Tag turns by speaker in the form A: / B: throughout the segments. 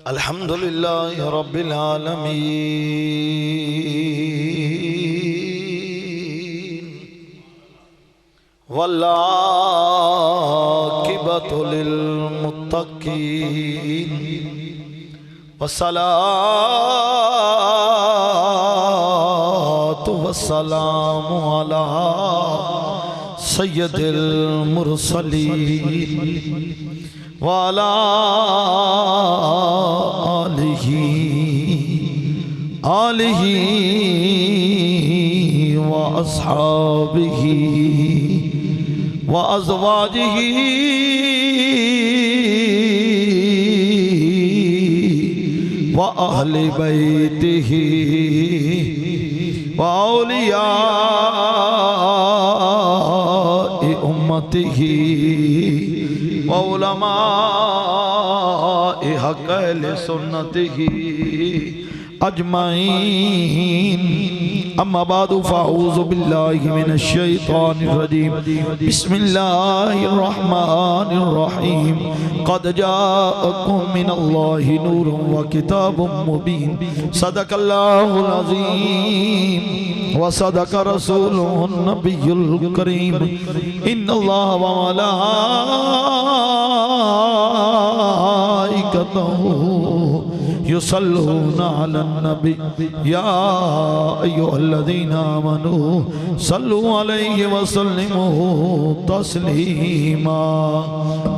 A: الحمدللہ رب العالمین والعاقبۃ للمتقین والصلاة والسلام علی سید المرسلین وعلى آلہ وأصحابہ وأزواجہ وأہل بیتہ وأولیاء امتہ وعلماء حق اہل سنتہ اجمعین اما بعد فاعوذ باللہ من الشیطان الرجیم بسم اللہ الرحمن الرحیم قد جاءکم من اللہ نور وکتاب مبین صدق اللہ العظیم وصدق رسوله النبی الکریم ان اللہ وملائکتہ يصلون على النبي يا أيها الذين آمنوا صلوا عليه وسلموا تسليما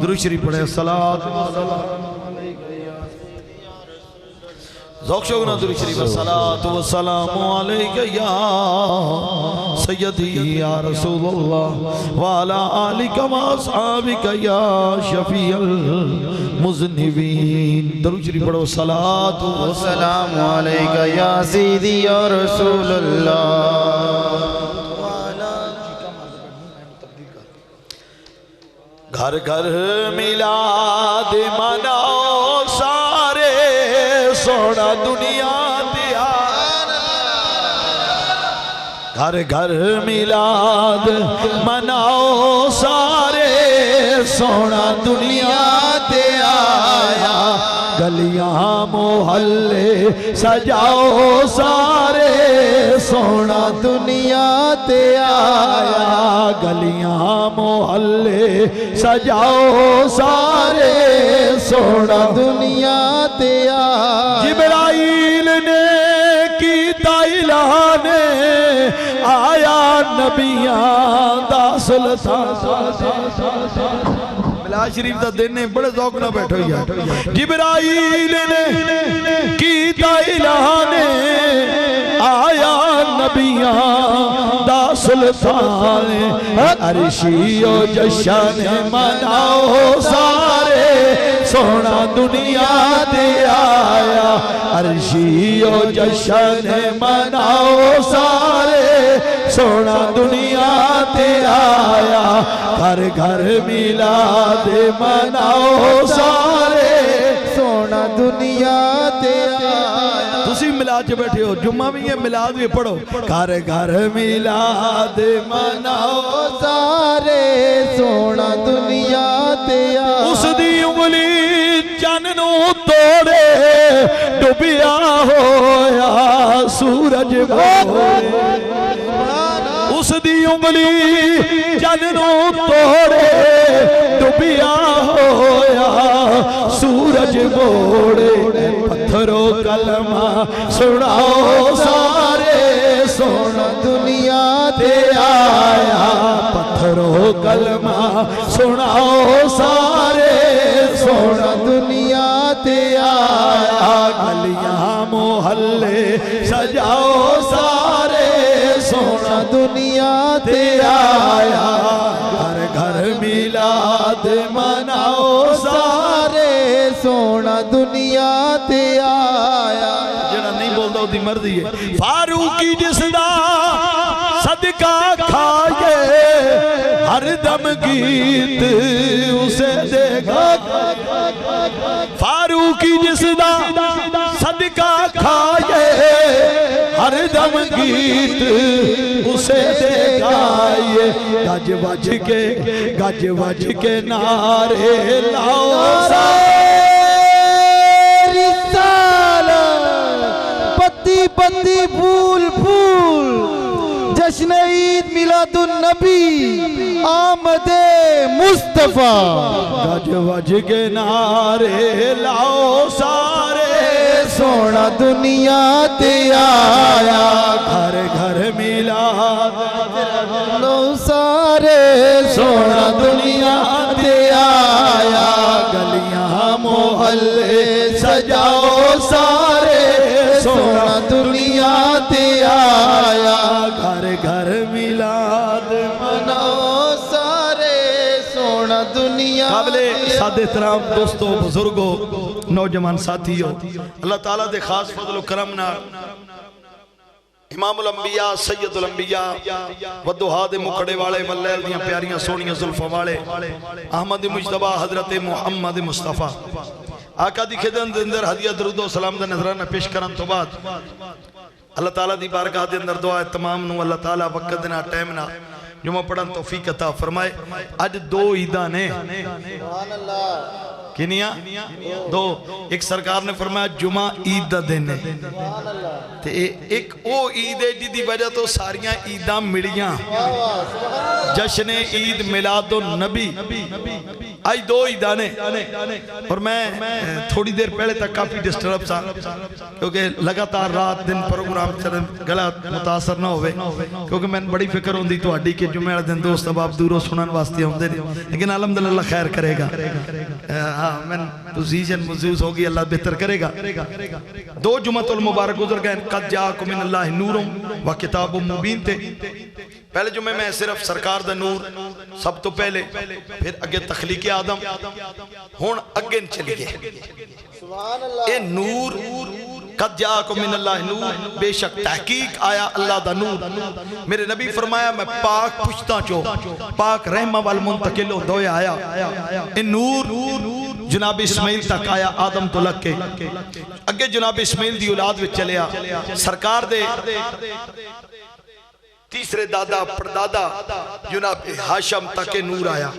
A: درود شریف پڑھیں الصلاة ذوق شوقنا درود شریف الصلاة والسلام علیکہ یا سیدی یا رسول اللہ وعلا آلکہ واصحابکہ یا شفیع المذنبین درود شریف پڑھو الصلاة والسلام علیکہ یا سیدی یا رسول اللہ گھر گھر میلاد مناؤ سارے سونا دنیا دیا گھر گھر میلاد مناؤ سارے سونا دنیا دیا گلیاں محلے سجاؤ سارے سونا دنیا تے آیا گلیاں محلے سجاؤ سارے سونا دنیا تے آیا جبرائیل نے کیتا اعلان آیا نبیان دا سلطان ملاد شریف دا دن نے بڑے ذوق نہ بیٹھو یا جبرائیل نے کیتا اعلان آیا نبیان دا سلطان عرشی و جشن مناؤ سارے سونا دنیا دے آیا عرشی و جشن مناؤ سارے سونا دنیا دے آیا گھر گھر میلاد مناؤ سارے سونا دنیا دے آیا تسی میلاد چ بیٹھے ہو جمعہ بھی ہے میلاد بھی پڑھو گھر گھر میلاد مناؤ سارے سونا دنیا دے آیا اس دی انگلی چننو توڑے ڈوبیا ہویا سورج بولے اس دی انگلی چننو توڑے ڈوبیا ہویا سورج بوڑے پتھروں کلمہ سناؤ سارے سونا دنیا دے آیا پتھروں کلمہ سناؤ سارے سونا دنیا دے آیا گلیاں محلے سجاؤ سارے سونا دنیا دے آیا گھر گھر میلاد مناؤ سارے سونا دنیا دے آیا جڑا نہیں بولتا ہوتی مرضی ہے فاروقی جس دا صدقہ کھائے ہر دم گیت اسے دے گا فاروقی جس دا صدقہ کھائے ہر دم گیت اسے دے گائے گج وج کے نعرے لاؤ
B: جشن عید میلاد النبی آمد مصطفیٰ
A: گج وج کے نعرے لاؤ سارے
B: سونا دنیا تے آیا
A: گھر گھر میلاد
B: لو سارے سونا دنیا تے آیا
A: گلیاں
B: محلے سجاؤ سارے سونا دنیا تے آیا
A: گھر گھر میلاد
B: مناؤ سارے سونا دنیا
A: قابل سادہ احترام دوستو بزرگو نوجوان ساتھیو اللہ تعالیٰ دے خاص فضل و کرم نہ امام الانبیاء سید الانبیاء ودوہا دے مکڑے والے واللیل دیاں پیاریاں سونیاں ظلفہ والے احمد مجتبہ حضرت محمد مصطفیٰ آقا دی خدمت اندر ہدیہ درود و سلام دا نظرانہ پیش کرن تو بعد اللہ تعالیٰ دی بارگاہ دے اندر دعا ہے تمام نو اللہ تعالیٰ وقت دینا ٹائم نہ جمعہ پڑھن توفیق عطا فرمائے آج دو عیدہ نے کنیا دو ایک سرکار نے فرمایا جمعہ عید دا دینے ایک او عید ہے جی دی وجہ تو ساریاں عیداں مڑیاں جشن عید میلاد النبی آج دو عیدہ نے اور میں تھوڑی دیر پہلے تک کافی ڈسٹرب سا کیونکہ لگاتار رات دن پروگرام چلن گلا متاثر نہ ہوئے کیونکہ میں بڑی فکر ہوندی تو اڈی کے جمعہ دن دوست اب آپ دوروں سنن واسطے ہوندے لیکن الحمدللہ خیر کرے گا میں پوزیشن محسوس ہوگی اللہ بہتر کرے گا دو جمعۃ المبارک گزر گئے قد جاءکم من اللہ نور و کتاب مبین تھے پہلے جمعے میں صرف سرکار دا نور سب تو پہلے پھر اگے تخلیق آدم ہون اگے چلی گئے اے نور قد جاءکم من اللہ نور بے شک تحقیق آیا اللہ دا نور میرے نبی فرمایا میں پاک پشتاں چو پاک رحمہ والمنتقل ہوئے آیا اے نور جناب اسماعیل تک آیا آدم تو لگ کے اگے جناب اسماعیل دی اولاد وچ چلیا سرکار دے تیسرے دادا پردادا جناب ہاشم تک نور آیا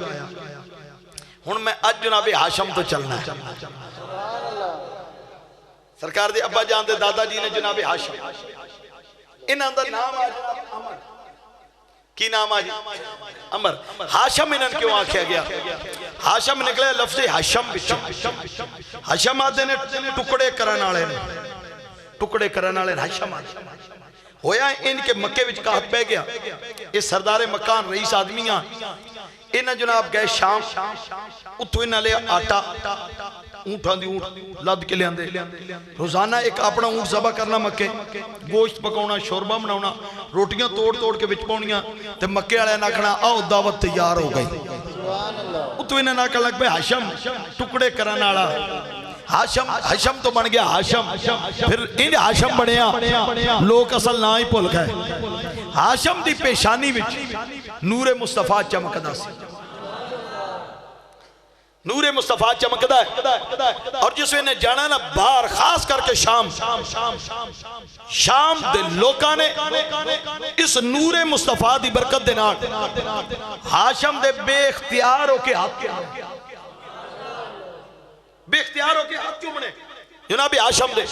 A: ہن میں اج جناب ہاشم تو چلنا ہے سرکار دے ابا جان دے دادا جی نے جناب ہاشم انہاں دا نام آ جناب عمر کی نام آ جی عمر ہاشم انہاں کیوں آکھیا گیا ہاشم نکلے لفظ ہاشم بچوں ہاشم آدھے نے ٹکڑے کرن والے نے ٹکڑے کرن والے ہاشم آدھے ہویا ان کے مکے وچ کہت پہ گیا یہ سردار مکان رئیس آدمیاں انہاں جناب گئے شام اتو انہاں لے آٹا اونٹاں دی اونٹ لد کے لے آندے روزانہ ایک اپنا اونٹ ذبح کرنا مکے گوشت پکاونا شوربہ بناونا روٹیاں توڑ توڑ کے وچ پاونیاں تے مکے والے ناکھنا آؤ دعوت تیار ہو گئی اتو انہاں ناکھن لگ پے ہاشم ٹکڑے کرن والا ہاشم تو بن گیا ہاشم پھر ان ہاشم بنیا لوگ اصل نہ ہی بھول گئے ہاشم دی پیشانی وچ نور مصطفیٰ چمکدا سی نور مصطفیٰ چمکدا ہے اور جس نے جانا نا باہر خاص کر کے شام دے لوکاں نے اس نور مصطفیٰ دی برکت دے نال ہاشم دے بے اختیار ہو کے ہاتھ کیا بے اختیار ہو کے ہاتھ کیوں بنے جناب ہاشم دے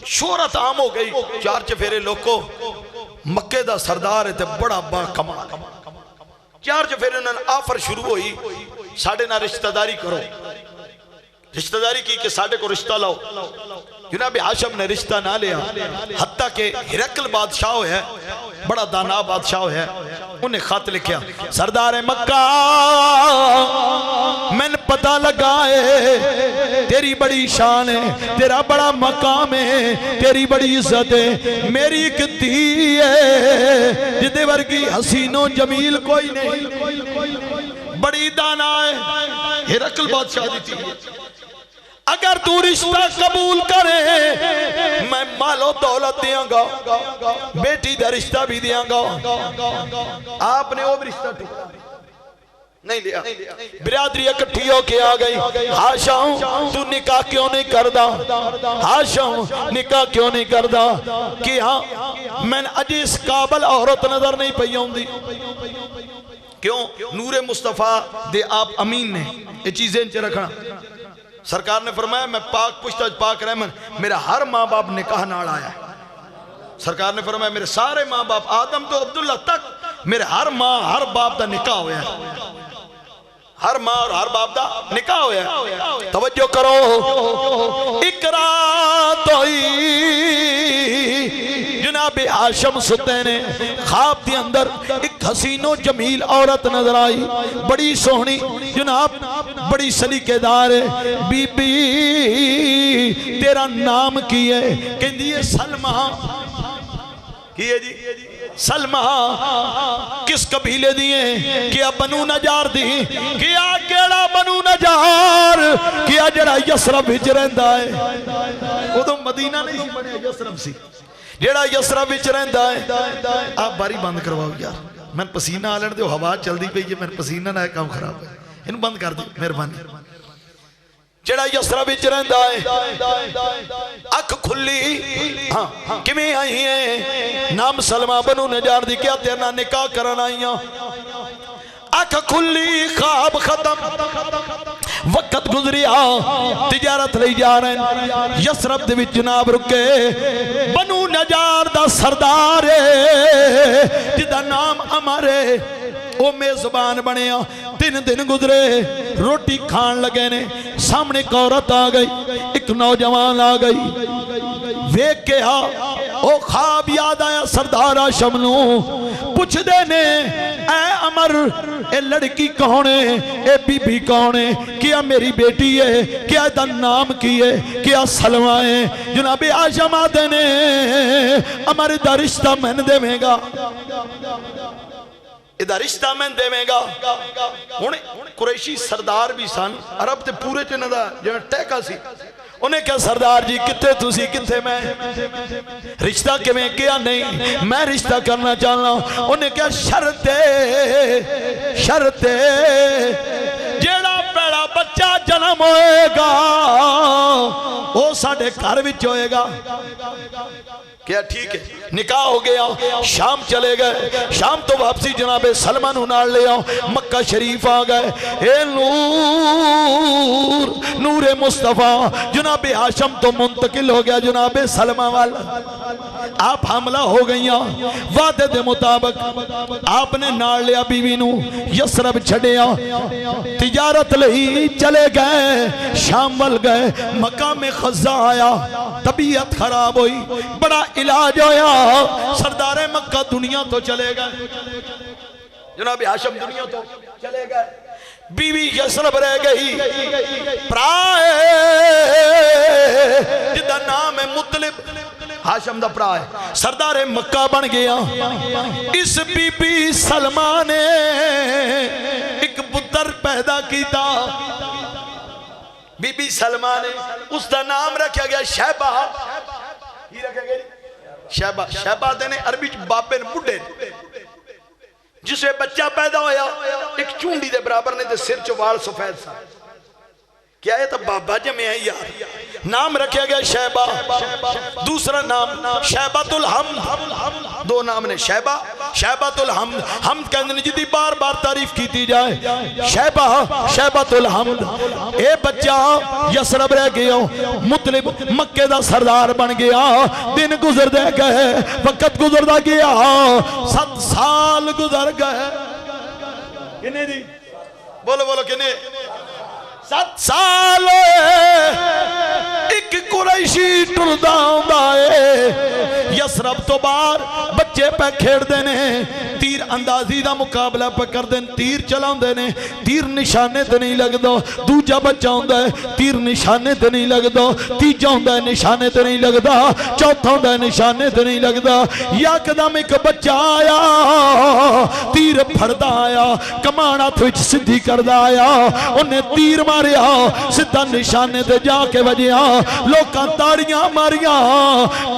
A: شہرت عام ہو گئی چار چفیرے لوگوں مکے دا سردار ہے تے بڑا با کمال چار چفیرے انہوں نے آفر شروع ہوئی ساڑھے نہ رشتہ داری کرو رشتہ داری کی کہ ساڑھے کو رشتہ لاؤ جناب ہاشم نے رشتہ نہ لیا حتیٰ کہ ہرقل بادشاہ ہے بڑا دانا بادشاہ ہے انہیں خط لکھیا سردار مکہ میں نے پتہ لگائے تیری بڑی شان ہے تیرا بڑا مقام ہے تیری بڑی عزت ہے میری ایک دھی ہے جدے ورگی حسین و جمیل کوئی نہیں بڑی دانا ہے ہرقل بادشاہ دی تھی اگر تو رشتہ قبول کرے میں مال و دولت دیاں گا بیٹی دا رشتہ بھی دیاں گا آپ نے وہ بھی رشتہ ٹھیک نہیں لیا برادری اکٹھی ہو کے آگئی ہاشم تو نکاح کیوں نہیں کردہ ہاشم نکاح کیوں نہیں کردہ کہ ہاں میں نے اج اس قابل عورت نظر نہیں پئی ہوندی کیوں نور مصطفیٰ دے آپ امین نے یہ چیزیں انچے رکھنا سرکار نے فرمایا میں پاک پشتہ پاک رحمن میرا ہر ماں باپ نکاح نال آیا سرکار نے فرمایا میرے سارے ماں باپ آدم تو عبداللہ تک میرے ہر ماں ہر باپ دا نکاح ہویا ہے، ہر ماں اور ہر باپ دا نکاح ہویا ہے۔ توجہ کرو، اقرا توئی جناب ہاشم ستے نے خواب دی اندر ایک حسین و جمیل عورت نظر آئی، بڑی سونی جناب، بڑی سلیقے دار ہے۔ بی بی تیرا نام کی ہے؟ کہندی ہے سلمہ۔ کی ہے جی؟ سلمہ۔ کس قبیلے دیئے؟ کیا بنو نجار دی؟ کیا کیڑا بنو نجار؟ کیا جڑا یسرب وچ رہندا ہے؟ وہ تو مدینہ نہیں سی بنیا، یسرب سی، جڑا یسرب وچ رہندا ہے۔ آپ باری بند کرواؤ یار، میں پسینہ آلن دے ہوا چل دی پئی ہے، میں پسینہ نہ کام خراب ہے، انہوں بند کر دی مہربانی۔ جڑا یسرب وچ رہندا ہے، اکھ کھلی، ہاں کیویں آئی ہے؟ نام سلمہ بنو نجار دی، کیا تیرا نکاح کرن آئیاں؟ اکھ کھلی، خواب ختم، وقت گزریا، تجارت لئی جا رہے ہیں، یسرب دے وچ جناب رکے، بنو نجار دا سردار ہے جدا نام عمر ہے، وہ میزبان بنیا۔ 3 دن گزرے، روٹی کھان لگے نے، سامنے ایک عورت آ گئی، ایک نوجوان آ گئی، ویکھ کے او خواب یاد آیا سردار ہاشم نو، پوچھ دے نے اے عمر اے لڑکی کون ہے؟ اے بی بی کون ہے؟ کیا میری بیٹی ہے؟ کیا دا نام کی ہے؟ کیا سلمہ ہے؟ جناب ہاشم آدھے نے عمر دا رشتہ میں دے میں گا، ادھا رشتہ میں دے میں گا۔ قریشی سردار بھی سن، عرب تے پورے چنہ دا جنہ ٹیکا سی، انہیں کہا سردار جی کتے تسی کتے میں رشتہ کے میں کیا نہیں، میں رشتہ کرنا چاہنا۔ انہیں کہا شرط جیڑا پیڑا بچہ جنم ہوئے گا وہ ساڑھے گھر وچ ہوئے گا۔ کیا ٹھیک ہے، نکاح ہو گیا، شام چلے گئے، شام تو واپسی جناب سلمہ نو نال لے آؤ، مکہ شریف آ گئے۔ اے نور مصطفیٰ جناب ہاشم تو منتقل ہو گیا جناب سلمہ والا، آپ حاملہ ہو گئیاں، وعدے دے مطابق آپ نے نال لیا بیوی نو، یسرب چھڑیا، تجارت لئی چلے گئے، شام ول گئے، مکہ میں خزہ آیا، طبیعت خراب ہوئی، بڑا علاج ہویا، سردار مکہ دنیا تو چلے گئے، جناب ہاشم دنیا تو چلے گئے، بیوی یسرب رہ گئی، پرائے جدہ نام ہے مطلب، ہاشم دا پرائے سردار مکہ بن گیا۔ اس بی بی سلمہ نے ایک پتر پیدا کیتا، بی بی سلمہ نے، اس دا نام رکھا گیا شہبہ، ہی رکھا گیا شہبہ، شہبہ دینے عربی باپے بڑھے، جسے بچہ پیدا ہویا ایک چونڈی دے برابر نے دے سر چوال سفید سا، کیا ہے تب بابا جمعہ ہے یار، نام رکھا گیا شہبہ، دوسرا نام شہبۃ الحمد، دو نام نے شہبۃ الحمد، حمد کا اندر جدی بار بار تعریف کیتی جائے، شہبۃ الحمد۔ اے بچہ یسرب رہ گیا، مطلب مکہ دا سردار بن گیا، دن گزر دے گئے، وقت گزر دا گیا، 7 سال گزر گئے، کنے دی بولو کنے 7 سال ایک قریشی ٹردہ آئے، یسرب تو بار بچے پہ کھیڑ دینے، تیر اندازی دا مقابلہ پہ کر دیں، تیر چلاؤں دینے، تیر نشانے تے نہیں لگ دو، دوجہ بچہ ہوں دے تیر نشانے تے نہیں لگ دو، تیجہ ہوں دے نشانے تے نہیں لگ دا، چوتھا ہوں دے نشانے تے نہیں لگ دا، یا قدم ایک بچہ آیا، تیر پھڑدا آیا، کمانا تھوچ سدھی کردہ آیا، انہیں تیر ماریا، سدھا نشانے تے جا کے وجیا، لوکاں تاڑیاں ماریاں،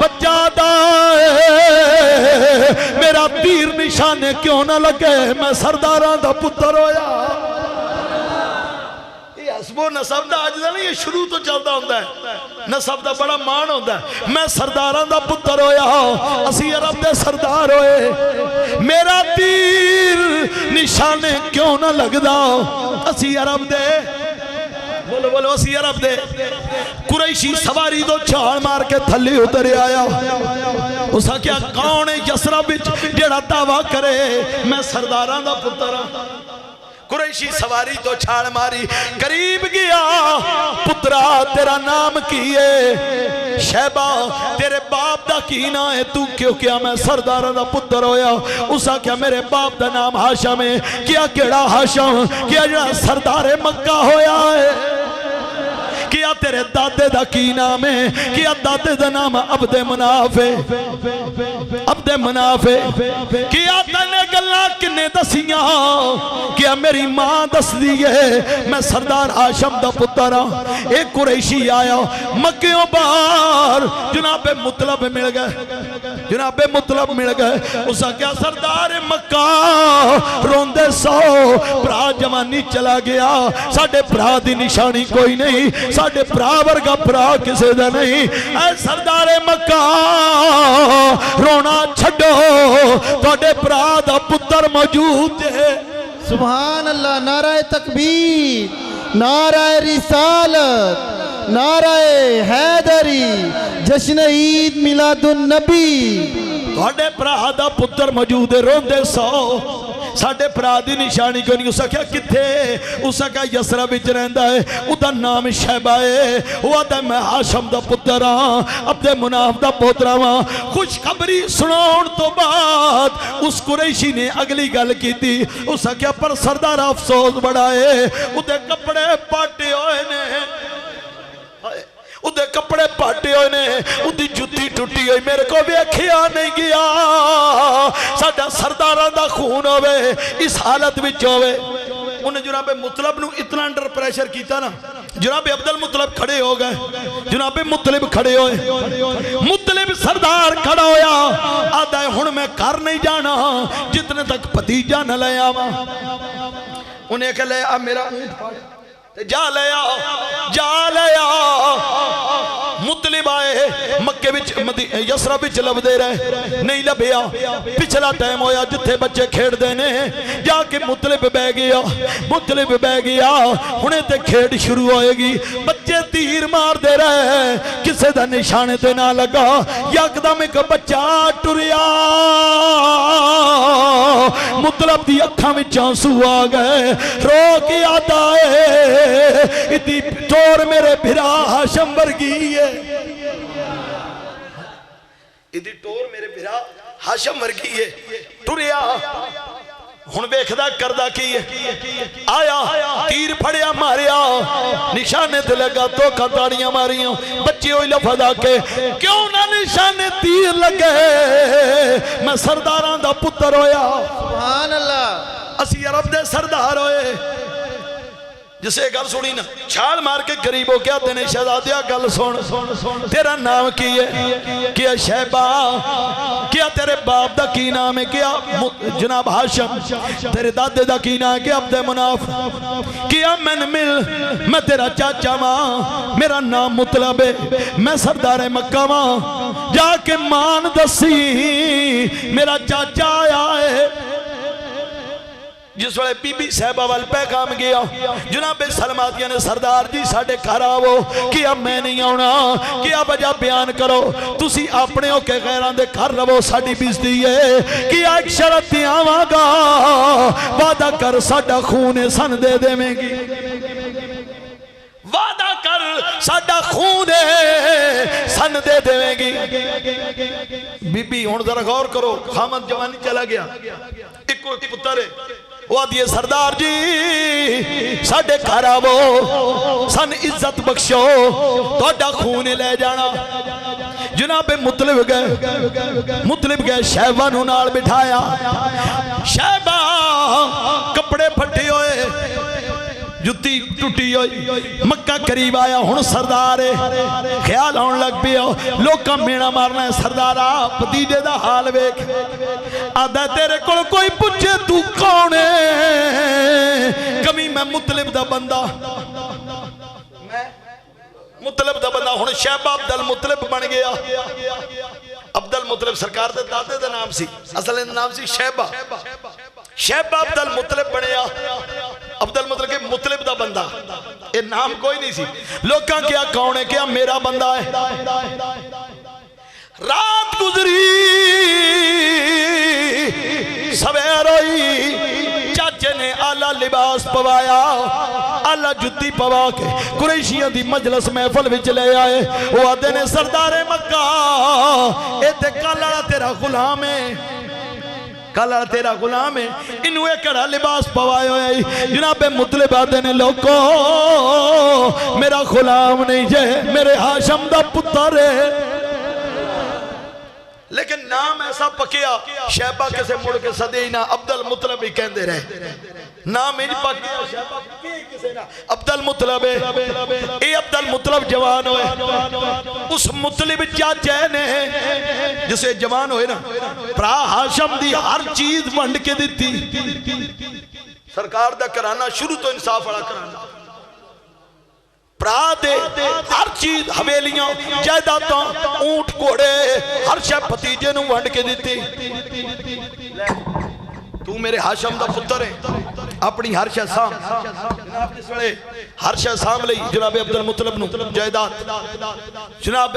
A: بچہ دائے میرا تیر نشانے کیوں نہ لگے، میں سرداران دا پتر ہویا۔ یہ حسب و نصب دا آجزہ نہیں، یہ شروع تو چلتا ہوندہ ہے، نصب دا بڑا مان ہوندہ ہے، میں سرداران دا پتر ہویا، اسی عرب دے سردار ہوئے، میرا تیر نشانے کیوں نہ لگ دا، اسی عرب دے بولو بولو اسی عرب دے قریشی سواری تو چھال مار کے تھلی اتر آیا اسا کیا کون ہے یسرب وچ جڑا دعویٰ کرے میں سرداراں دا پتر ہاں قریشی سواری تو چھال ماری قریب گیا پترا تیرا نام کی ہے شیبہ تیرے باپ دا کی نا ہے تو کیوں کیا میں سردار دا پتر ہویا اسا کیا میرے باپ دا نام ہاشم ہے کیا کیڑا ہاشم کیا جڑا سردار مکہ ہویا ہے کیا تیرے دادے دا کی نام ہے کیا دادے دا نام عبد مناف ہے عبد مناف ہے کیا تینے گلہ کنے دسیاں کیا میری ماں دس دیئے میں سردار ہاشم دا پترہ ایک قریشی آیا مکیوں باہر جناب مطلب مل گئے جناب مطلب مل گئے اسا کیا سردار مکہ روندے سو پرا جوانی چلا گیا ساڑھے پرا دی نشانی کوئی نہیں ساڑھے پرا ورگا پرا کسے دے نہیں اے سردار مکہ رونا چھڑو توڑے پرا دا پتر موجود ہے
B: سبحان اللہ نعرہ تکبیر نعرہ رسالت نعرہ حیدری جشن عید میلاد النبی
A: توڑے پرا دا پتر موجود ہے روندے سو ساڑھے پرا دی نشانی کو نہیں اسا کیا کتھے اسا کیا یسرا بچ رہندہ ہے ادھا نام شیبہ ہے وہ دا میں ہاشم دا پتر ہاں عبد مناف دا پترہ ہاں خوش خبری سنون تو بعد اس قریشی نے اگلی گل کی تھی اسا کیا پر سردار افسوس بڑھائے ادھے کپڑے پاٹے ہوئے نے ادھے کپڑے پاٹے ہوئے نے ادھی جتی ٹوٹی ہوئی میرے کو بھی کھیا نہیں گیا ساڑھا سرداران دا خون ہوئے اس حالت وچ ہوئے انہیں جناب مطلب نو اتنا انڈر پریشر کیتا نا جناب عبد المطلب کھڑے ہو گئے جناب مطلب کھڑے ہوئے مطلب سردار کھڑا ہویا آدھا ہے ہن میں کر نہیں جانا جتنے تک پتیجہ نہ لے آوا انہیں کہ لے آ میرا اونٹ پاڑ جا لیا مطلب آئے مکے بچ یسرا بچ لب دے رہے نہیں لبیا پچھلا ٹائم ہویا جتھے بچے کھیڑ دینے جا کے مطلب بہ گیا انہیں تے کھیڑ شروع ہوئے گی بچے تیر مار دے رہے کسے دا نشانے تے نہ لگا یکدم ایک بچہ ٹریا مطلب دی اکھاں وچ آنسو آ گئے رو کے آتا ہے اتنی ٹور میرے بھرا ہاشم ورگی ہے اتنی ٹور میرے بھرا ہاشم ورگی ہے ٹریا ہن بیکھدا کردہ کی آیا تیر پھڑیا ماریا نشانے تے لگا تو کھتاڑیاں ماریاں بچے ہوئی لفظا کے کیوں نہ نشانے تیر لگے میں سرداران دا پتر ہویا
B: سبحان اللہ
A: اسی عرب دے سردار ہوئے جسے گل سنی نا چھال مار کے قریب ہو کیا تینے شہزادیہ گل سن تیرا نام کی ہے کیا شیبہ کیا تیرے باپ دا کی نام ہے کیا جناب ہاشم تیرے دادے دا کی نام ہے کیا عبد مناف کیا میں تیرا چاچا ماں میرا نام مطلب ہے میں سردار مکہ ماں جا کے مان دسی میرا چاچا آیا ہے جس وقت بی بی صاحبہ وال پیغام گیا جناب سلماتیہ نے سردار جی ساڑھے کھراو کیا میں نہیں آنا کیا وجہ بیان کرو تسی اپنے ہو کے غیران دے کھر رو ساڑھی بیس دیئے کیا ایک شرط آواں گا وعدہ کر ساڑھا خون سن دے دے میں گی وعدہ کر ساڑھا خون سن دے دے میں گی بی بی ہون ذرا غور کرو خامد جوانی چلا گیا ایک کوئی پتر ہے وہ دیئے سردار جی ساڑھے کھراو سن عزت بخشو توڑا خون لے جانا جناب مطلب گئے شیبہ نال بٹھایا شیبہ کپڑے پھٹے ہوئے جتی ٹوٹی ہوئی مکہ قریب آیا ہن سردار خیال آن لگ پیا لوکاں مینا مارنا ہے سردارہ پتیجے دا حال ویکھ آدھا تیرے کول کوئی پوچھے تو کون ہے کمی میں مطلب دا بندہ ہن شیبہ عبد المطلب بن گیا عبد المطلب سرکار دے دادے دا نام سی اصل نام سی شیبہ عبد المطلب بنیا عبد المطلب کے مطلب دا بندہ یہ نام کوئی نہیں سی لوکاں کیا کون ہے کیا میرا بندہ ہے رات گزری سویر ہوئی چاچے نے آلہ لباس پوایا آلہ جتی پوا کے قریشیاں دی مجلس محفل وچ لے آئے وہ آدھے نے سردار مکہ اے تے کالا تیرا غلام ہے کالا تیرا غلام ہے انہوں ایک کڑا لباس پوائے ہوئے جناب مطلب آدھے نے لوگو میرا غلام نہیں جے میرے ہاشم دا پتر ہے لیکن نام ایسا پکیا شہبہ کسے مڑ کے صدینا عبد المطلب ہی کہندے رہے نام انج پکیا شہبہ کسے نا عبد المطلب اے عبد المطلب جوان ہوئے اس مطلب چاچے نے جسے جوان ہوئے نا پرا ہاشم دی ہر چیز ونڈ کے دیتی سرکار دا کرانا شروع تو انصاف والا کرانا پرا دے ہر چیز حویلیاں جائیداداں اونٹ کوڑے ہر شے بھتیجے نوں ونڈ کے دیتی تو میرے ہاشم دا پتر ہے اپنی ہر شے سام جناب جس وڑے ہر شے سام لئی جناب عبد المطلب نو جائیداد جناب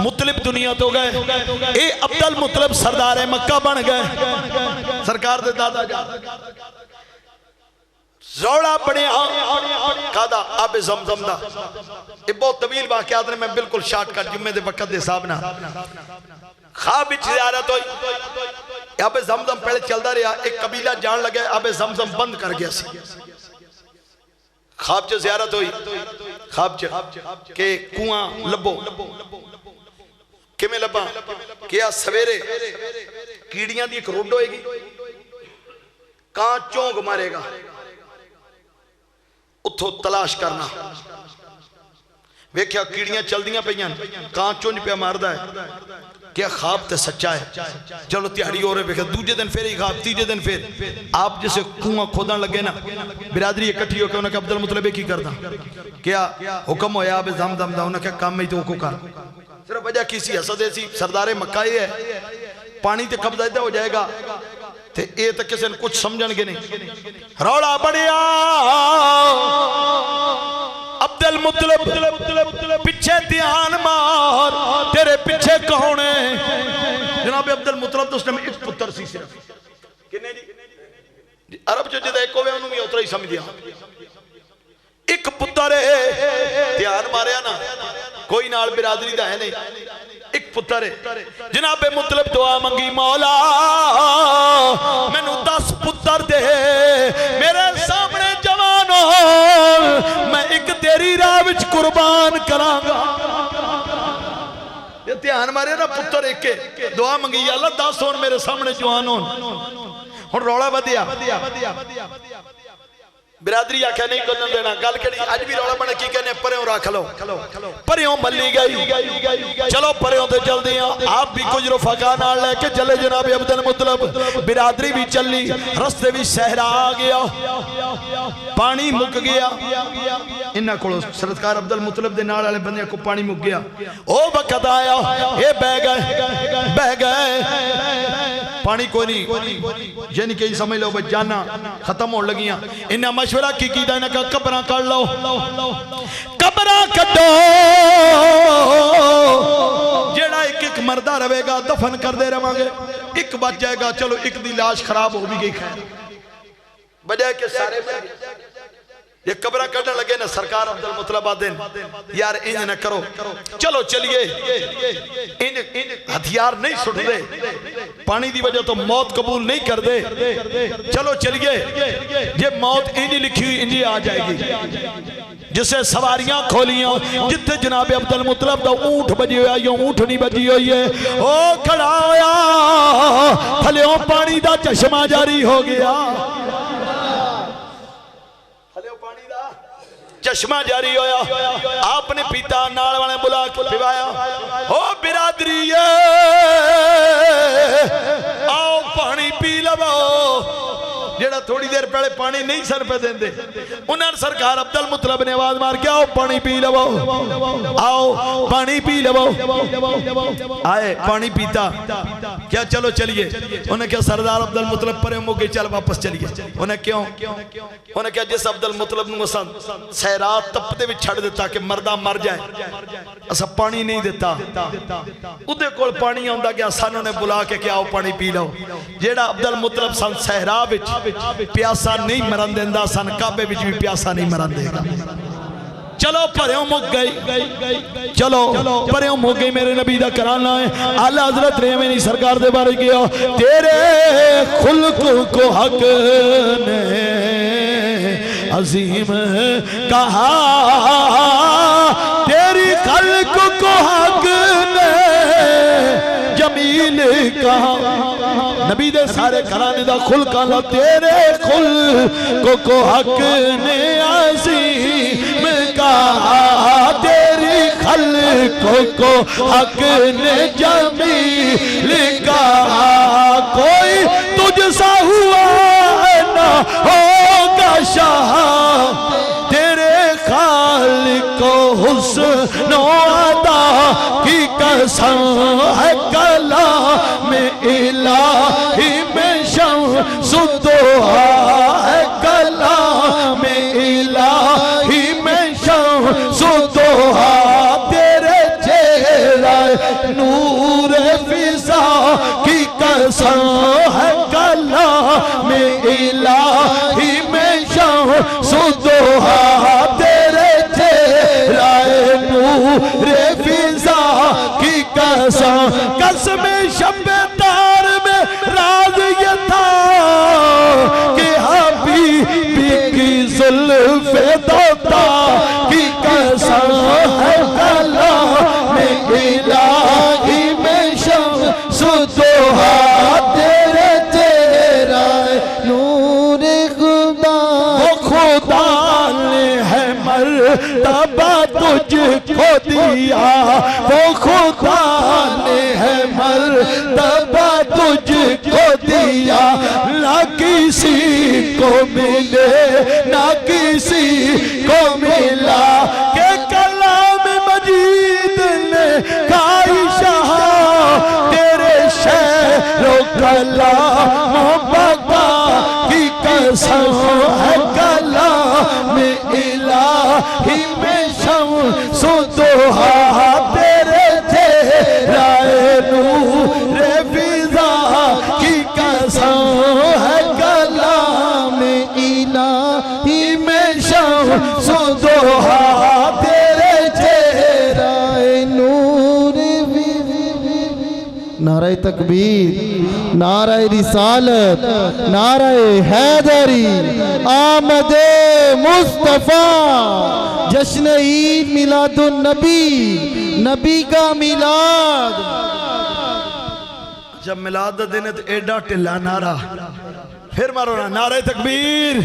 A: مطلب دنیا تو گئے اے عبد المطلب سردار مکہ بن گئے سرکار دے دادا جا زوڑا پڑے کادا آب زمزم دا یہ بہت طویل واقعات نے میں بالکل شارٹ کٹ جمعے دے وقت دے صاحبنا خواب وچ زیارت ہوئی آب زمزم پہلے چل دا رہا ایک قبیلہ جان لگے آب زمزم بند کر گیا سی خواب چ زیارت ہوئی خواب چ کہ کنواں لبو کیویں لبا کیا سویرے کیڑیاں دی ایک روڈ ہوئے گی کان چونگ مارے گا اتھو تلاش کرنا ویکھیا کیڑیاں چل دیاں پہ کان چونج پہ ماردہ ہے کیا خواب تے سچا ہے چلو تیاری ہو رہے ویکھیا دوجہ دن پھر ہی خواب تیجے دن پھر آپ جسے کنواں کھودان لگے نا برادری اکٹھی ہو کے انہوں نے کہا عبد المطلب کی کردا کیا حکم ہویا آپ زم دم دا انہوں نے کہا کام میں ہی تو کو کر صرف وجہ کسی حسد ایسی سردار مکہ ہی ہے پانی تے قبضہ ہو جائے گا تے اے تک کسی نے کچھ سمجھن گے نہیں روڑا بڑیا عبد المطلب پچھے دھیان مار تیرے پچھے کون ہے جناب عبد المطلب تو اس نے ایک پتر سی صرف کنے جی عرب جو جدہ ایک ہوئے انہوں میں اترا ہی سمجھ دیا ایک پتر ہے دھیان ماریا نا کوئی نال برادری دا ہے نہیں ایک پتر ہے جناب مطلب دعا منگی مولا میں نو 10 پتر دے میرے سامنے جوان ہو میں ایک تیری راہ وچ قربان کرانگا یہ دھیان مارے نا پتر ایک کے دعا منگی یا اللہ 10 ہون میرے سامنے جوان ہون اور روڑا بدیا برادری آکھا نہیں کچھ دینا گل کری آج بھی روڑا بنا کی کہنے پریوں راکھ لو پریوں ملی گئی چلو پریوں تے چل دیا آپ بھی کچھ رفقہ نال لے کے چلے جناب عبد المطلب برادری بھی چلی رستے بھی صحرا آ گیا پانی مک گیا انہاں کو سرکار عبد المطلب دے نال والے بندے کو پانی مک گیا او وقت آیا اے بہ گئے پانی کوئی نہیں یعنی کہ سمجھ لو بھئی جانا ختم ہون لگیاں انہاں مشورہ کی دا انہاں کہا قبران کر لو قبران کٹو جیڑا ایک مردہ روے گا دفن کر دے رہاں گے ایک بچ جائے گا چلو ایک دی لاش خراب ہو بھی گئی خیر بجائے کہ سارے میں یہ قبرہ کرنے لگے نا سرکار عبد المطلب آدین یار انہیں نہ کرو چلو چلیے انہیں ہتھیار نہیں سٹ دے پانی دی وجہ تو موت قبول نہیں کر دے چلو چلیے یہ موت انہیں لکھی ہوئی انہیں آ جائے گی جسے سواریاں کھولیاں جتے جناب عبد المطلب دا اونٹ بجی ہویا یا اونٹ نہیں بجی ہوئی ہے او کھڑا ہویا تھلیوں پانی دا چشمہ جاری ہو گیا چشمہ جاری ہویا آپ نے پیتا نال والے بلا کے پھوایا او برادری آؤ پانی پی لو جیڑا تھوڑی دیر دیر پہلے پانی نہیں سر پہ دیں دے انہوں نے سرکار عبدالمطلب نے آواز مار کے آؤ پانی پی لو آؤ پانی پی لو آئے پانی پیتا کیا چلو چلیے انہیں کیا سردار عبدالمطلب پرے مو گئی چل واپس چلیے انہیں کیوں انہیں کیا جس عبدالمطلب نے سیرات تپتے بھی چھڑ دیتا کہ مردہ مر جائے اسا پانی نہیں دیتا ادھے کول پانی آندہ گیا سانوں نے بلا کے کیا آؤ پانی پی لو جیڑا عبدالمطلب سن سہرا وچ پیاسا نہیں مرن دیندہ سن کعبے وچ بھی پیاسا نہیں مرن دے گا چلو پریوں مک گئی چلو پریوں مک گئی میرے نبی دا کرانا ہے اعلیٰ حضرت ریمینی سرکار دے بارے گیا تیرے خلق کو حق نے عظیم کہا تیری خلق کو حق نے جمیل کہا نبی دے سارے کرانے دا خلق اللہ تیرے خلق کو حق نے عظیم کہا تیری خلق کو حق نے جمیل کہا کوئی تجھ سا ہوا ہے نہ ہوگا شاہ تیرے خالق کو حسن و عطا کی قسم ہے کلام الہی میں شمس الضحیٰ ہے کلام الہی میں شمس الضحیٰ تیرے چہرہ نور فضا کی قسم ہے کلام الہی میں شمس الضحیٰ تیرے چہرہ نور فضا کی قسم شب تار میں راز یہ تھا کہ حبیبی کی زلف دوتا کی قسم ہے کلام الہی میں شمس الضحیٰ تیرے چہرہ نور خدا وہ خدا نے ہے مرتبہ تجھ کو دیا وہ خدا نے ہے مرتبہ تجھ کو دیا نہ کسی کو ملے نہ کسی کو ملا کہ کلام مجید نے کائی شاہ تیرے شعر و کلام بقا کی قسم ہے کلام الہی میں شمس الضحیٰ تیرے چہرہ نور فضا کی قسم ہے کلام الہی میں شمس الضحیٰ تیرے چہرہ نور
B: نعرہ تکبیر نعرہ رسالت نعرہ حیدری آمد مصطفیٰ جشن عید میلاد النبی نبی کا میلاد
A: جب میلاد دا دن ہے تو ایڈا ٹلا نعرہ پھر مارو نا نعرہ تکبیر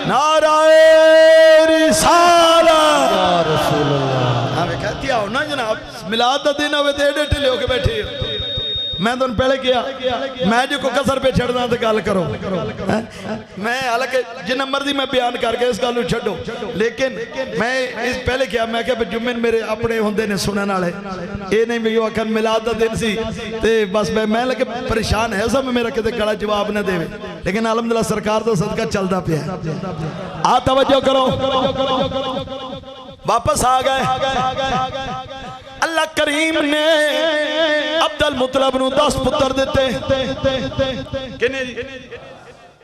A: نعرہ رسالت
B: یا رسول اللہ
A: ہمیں کہتی آؤ نا جناب میلاد دا دن ہوئے تو ایڈے ٹلے ہو کے بیٹھے میں تو ان پہلے کیا میں جو کو کسر پہ چھڑنا تو گال کرو میں حالانکہ جن مرضی میں بیان کر کے اس گالو چھڑو لیکن میں اس پہلے کیا میں کہ جمعن میرے اپنے ہوندے نے سنن والے اے نہیں بھی وقت میلاد دا دن سی تے بس میں لگے پریشان ہے سب میرا کتے کڑا جواب نہ دے لیکن الحمدللہ سرکار تو صدقہ چلتا پیا ہے آ توجہ کرو واپس آ گئے اللہ کریم نے عبدالمطلب نو 10 پتر دیتے کنے جی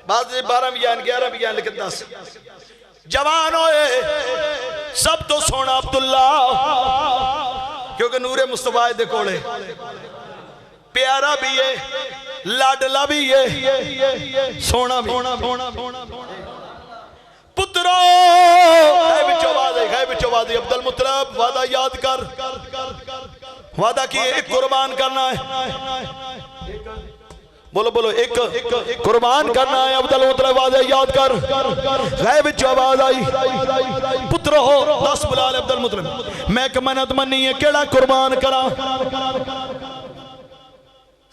A: بعض 12 بیان 11 بیان لیکن 10 جوان ہوئے سب تو سونا عبداللہ کیونکہ نور مصطفیٰ دے کولے پیارا بھی ہے لاڈلا بھی ہے سونا بھی پترو ہے بچو وعدے عبدالمطلب وعدہ یاد کر وعدہ کی ایک قربان کرنا ہے بولو بولو ایک قربان کرنا ہے عبدالمطلب وعدہ یاد کر غیب جو آواز آئی پترو 10 بلال عبدالمطلب میں کمنت منی ہے کیڑا قربان کرا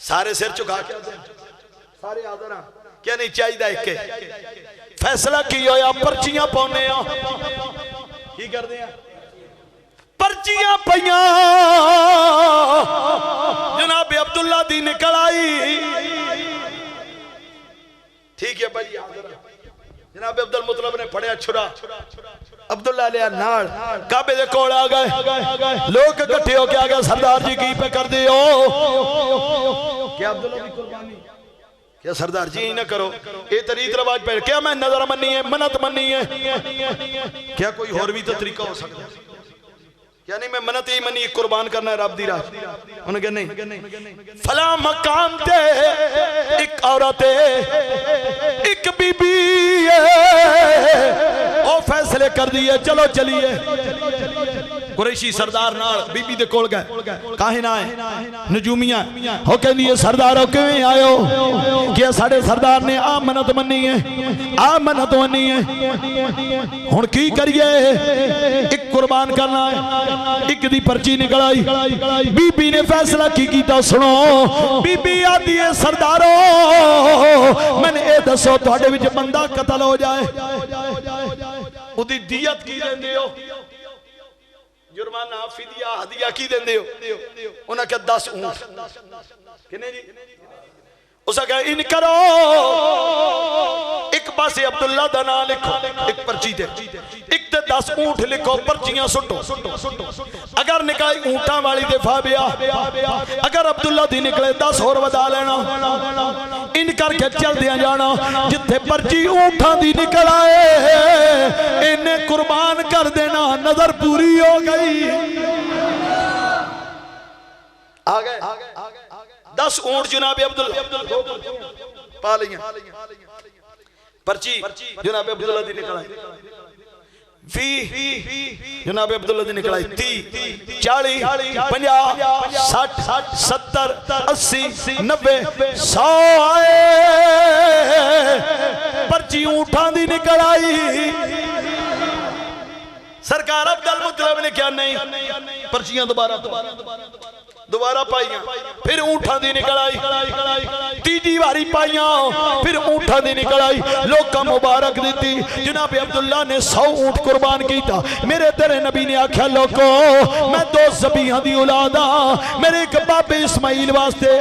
A: سارے سر چکا کے سارے آدھر کیا نہیں چاہیے ایک فیصلہ کی ہویا پرچیاں پاؤنے ہاں کی کر دیا پرچیاں پئیاں جناب عبداللہ دی نکل آئی ٹھیک ہے بھائی جناب عبد المطلب نے پڑھیا چھرا عبداللہ علیہ ناڑ کعبے دے کول آ گئے لوگ اکٹھے ہو کے آ گئے سردار جی کی پہ کر دیو کیا عبداللہ بھی قربانی کیا سردار جی نہ کرو یہ طریق رواج پہ کیا میں نظر منی ہے منت منی ہے کیا کوئی اور بھی تو طریقہ ہو سکتا ہے یعنی میں منت ہی منی قربان کرنا ہے رب دی راہ انہوں نے کہا نہیں فلاں مقام تے ایک عورت ایک بی بی او فیصلے کر دیئے چلو چلیے قریشی سردار نار بی بی دے کول گئے کاہیں نہ آئے نجومیاں ہو کہیں دیئے سردار ہو کیویں آئے ہو کیا ساڑھے سردار نے آمنت منی ہے آمنت منی ہے ہن کی کریے ایک قربان کرنا ہے ایک دی پرچی نکل آئی بی بی نے فیصلہ کی کیتا سنو بی بی آدھی ہے سردارو میں نے اے دسو تھوڑے وچ بندہ قتل ہو جائے او دی دیت کی دیں دیو جرمانہ فدیہ ہدیہ کی دیں دیو انہاں کہ 10 اونٹ کنے جی اسا کہا ان کرو ایک پاسے عبداللہ دا نام لکھو ایک پرچی دے ایک تے 10 اونٹ لکھو پرچیاں سٹو اگر نکائی اونٹاں والی دفاع بیا اگر عبداللہ دی نکلے 10 اور ودا لینا ان کر کے چل دیا جانا جتھے پرچی اونٹاں دی نکل آئے انہیں قربان کر دینا نظر پوری ہو گئی آگئے 10 اونٹ جناب عبداللہ پا لیں پرچی جناب عبداللہ دی نکل آئی جناب عبداللہ دی نکل آئی 30 40 50 60 70 80 90 100 آئے پرچی اونٹان دی نکل آئی سرکار عبد المطلب نے کیا نہیں پرچیاں دوبارہ پائیاں پھر اونٹھا دی نکل آئی تیجی واری پائیاں پھر اونٹھا دی نکل آئی لوگ کا مبارک دیتی جناب عبداللہ نے 100 اونٹ قربان کیتا میرے تیرے نبی نے آکھیا لوگو میں 2 زبیہاں دی اولادا میرے ایک باب اسماعیل واسطے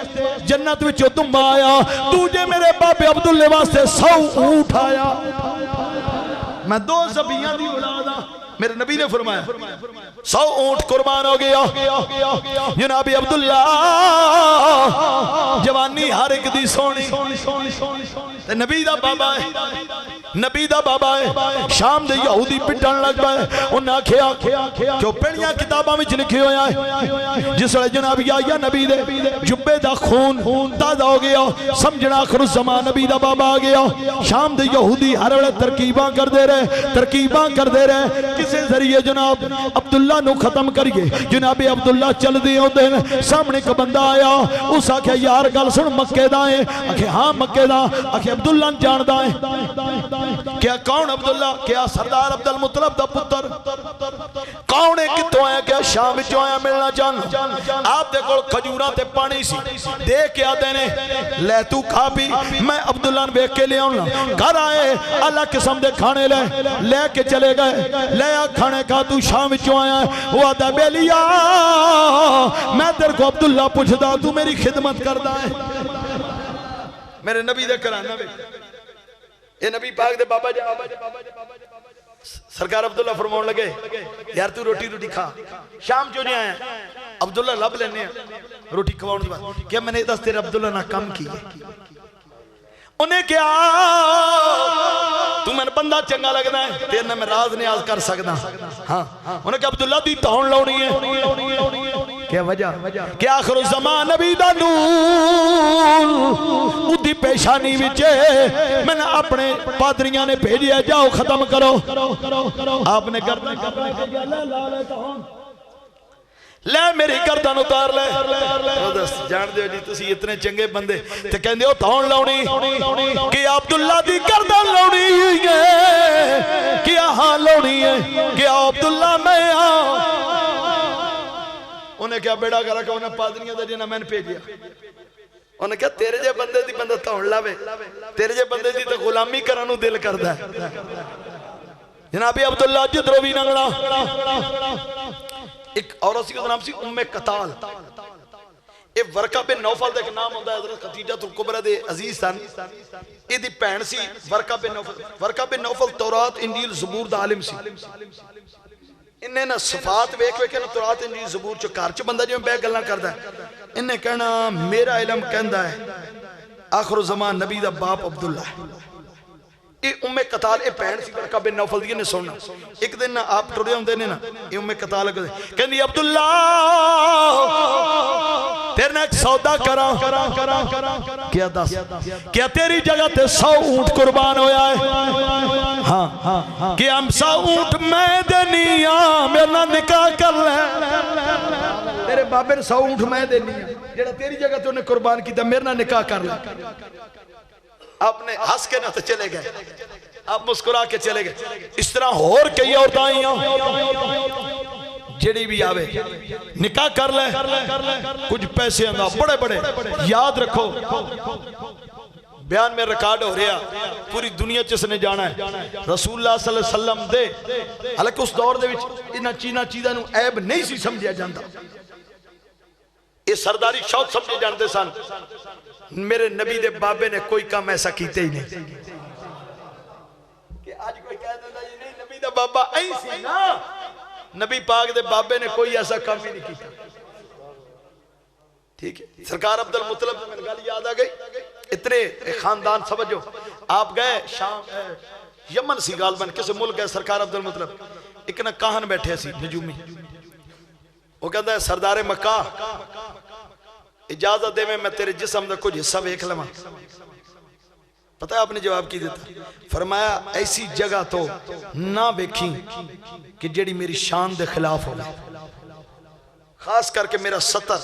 A: جنت وچو تم آیا تجھے میرے باب عبداللہ واسطے 100 اونٹ آیا میں 2 زبیہاں دی اولادا میرے نبی نے فرمایا 100 اونٹ قربان ہو گیا جناب عبداللہ جوانی ہر ایک دی سونی نبی دا بابا ہے نبی دا بابا ہے شام دے یہودی پٹن لگ پائے انہاں کھیا جو پڑھیاں کتاباں میں لکھے ہویا ہے جس وقت جناب یا نبی دے جبے دا خون تازہ ہو گیا سمجھنا آخر الزمان نبی دا بابا آ گیا شام دے یہودی ہر وقت ترکیباں کر دے رہے کسے ذریعے جناب عبداللہ نو ختم کریے جناب عبداللہ چل دے ہو دن سامنے کا بندہ آیا اس آکھے یار گل سن مکے دائیں آکھے ہاں مکے دا آکھے عبداللہ جان دائیں کیا کون عبداللہ کیا سردار عبد المطلب دا پتر کون ہے کتوں آیا کیا شام جو آیا ملنا چاہنا آپ دیکھو کھجوراں تے پانی سی دے کیا دینے لے تو کھا بھی میں عبداللہ نے بیک کے لے آنا گھر آئے اللہ قسم دے کھانے لے کے چلے گئے لے آ کھانے کا تو شام جو آیا ہے وہ آدھا بیلیا میں تیرے کو عبداللہ پوچھ دا تو میری خدمت کر دا ہے میرے نبی دے کرانا بے اے نبی پاک دے بابا جا سرکار عبداللہ فرمون لگے یار تو روٹی کھا شام جو نہیں آیا عبداللہ لب لینے روٹی کھواؤں دی بات کیا میں نے دس تیرے عبداللہ نہ کم کی انہیں کیا تو میں نے بندہ چنگا لگنا ہے تیرے نے میں راز نیاز کر سکنا ہاں انہیں کیا عبداللہ دی تہون لونی ہے کیا وجہ کیا آخر الزمان نبی دا نور ادھی پیشانی وچے میں نے اپنے پادریاں نے بھیجیا جاؤ ختم کرو آپ نے کرنا لے میری گردن اتار لے جان دیو جی تسی اتنے چنگے بندے تے کہندے ہو تھون لونی کہ عبداللہ دی گردن لونی ہے کیا ہاں لونی ہے کیا عبداللہ میں انہیں کیا بیڑا کرا کہ انہیں پادریاں دا جنہ میں نے پیجیا انہیں کہا تیرے جے بندے دی بندہ تاؤن لاوے تیرے جے بندے دی تو غلامی کرانو دل کردہ ہے جناب عبداللہ جدروی نگڑا ایک عورت سی کا نام سی ام قتال اے ورقہ بن نوفل دے ایک نام ہوتا ہے حضرت خدیجہ الکبریٰ دے عزیز سن اے دی پہن سی ورقہ بن نوفل تورات انجیل زبور دا عالم سی انہیں نا صفات ویک ویک نا تورات انجیل زبور چو کارچ بندہ جو بے گلنا کردہ ہے انہیں کہنا میرا علم کہندہ ہے آخر زمان نبی دا باپ عبداللہ اے ام قتال اے پہن سی ورقہ بن نوفل دیئے نے سننا ایک دن نا آپ ٹوڑے ہوں دینے نا اے ام قتال کہندی عبداللہ تیرے ایک سودا کرا کیا دس کیا تیری جگہ تے 100 اونٹ قربان ہویا ہے ہاں کہ ہم 100 اونٹ میں دینی آں میرا نکاح کر لیں تیرے بابے نے 100 اونٹ میں دینی آں جیڑا تیری جگہ تے انہیں قربان کی تا میرا نکاح کر لیں آپ نے ہس کے نہ تو چلے گئے آپ مسکرا کے چلے گئے اس طرح اور کئی عورتائیں جڑی بھی آوے نکاح کر لے کچھ پیسے اندھا بڑے بڑے یاد رکھو بیان میں ریکارڈ ہو رہا پوری دنیا چس نے جانا ہے رسول اللہ صلی اللہ علیہ وسلم دے حالانکہ اس دور دے وچ انہاں چیزاں نو عیب نہیں سی سمجھیا جاندا یہ سرداری شوق سمجھے جانتے سن میرے نبی دے بابے نے کوئی کام ایسا کیتے ہی نہیں کہ آج کوئی کہہ دیتا یہ نہیں نبی دے بابا ایسی نا نبی پاک دے بابے نے کوئی ایسا کام ہی نہیں کیتا ٹھیک ہے سرکار عبد المطلب سے میں گالی یاد آ گئی اتنے خاندان سمجھو آپ گئے شام یمن سی غالباً کسے ملک گئے سرکار عبد المطلب ایک نا کہن بیٹھے سی نجومی وہ کہتا ہے سردار مکہ اجازت دے میں تیرے جسم دا کچھ حصہ ویکھ لواں پتہ ہے آپ نے جواب کی دیتا فرمایا ایسی جگہ تو نہ ویکھیں کہ جیڑی میری شان دے خلاف ہوگا خاص کر کے میرا ستر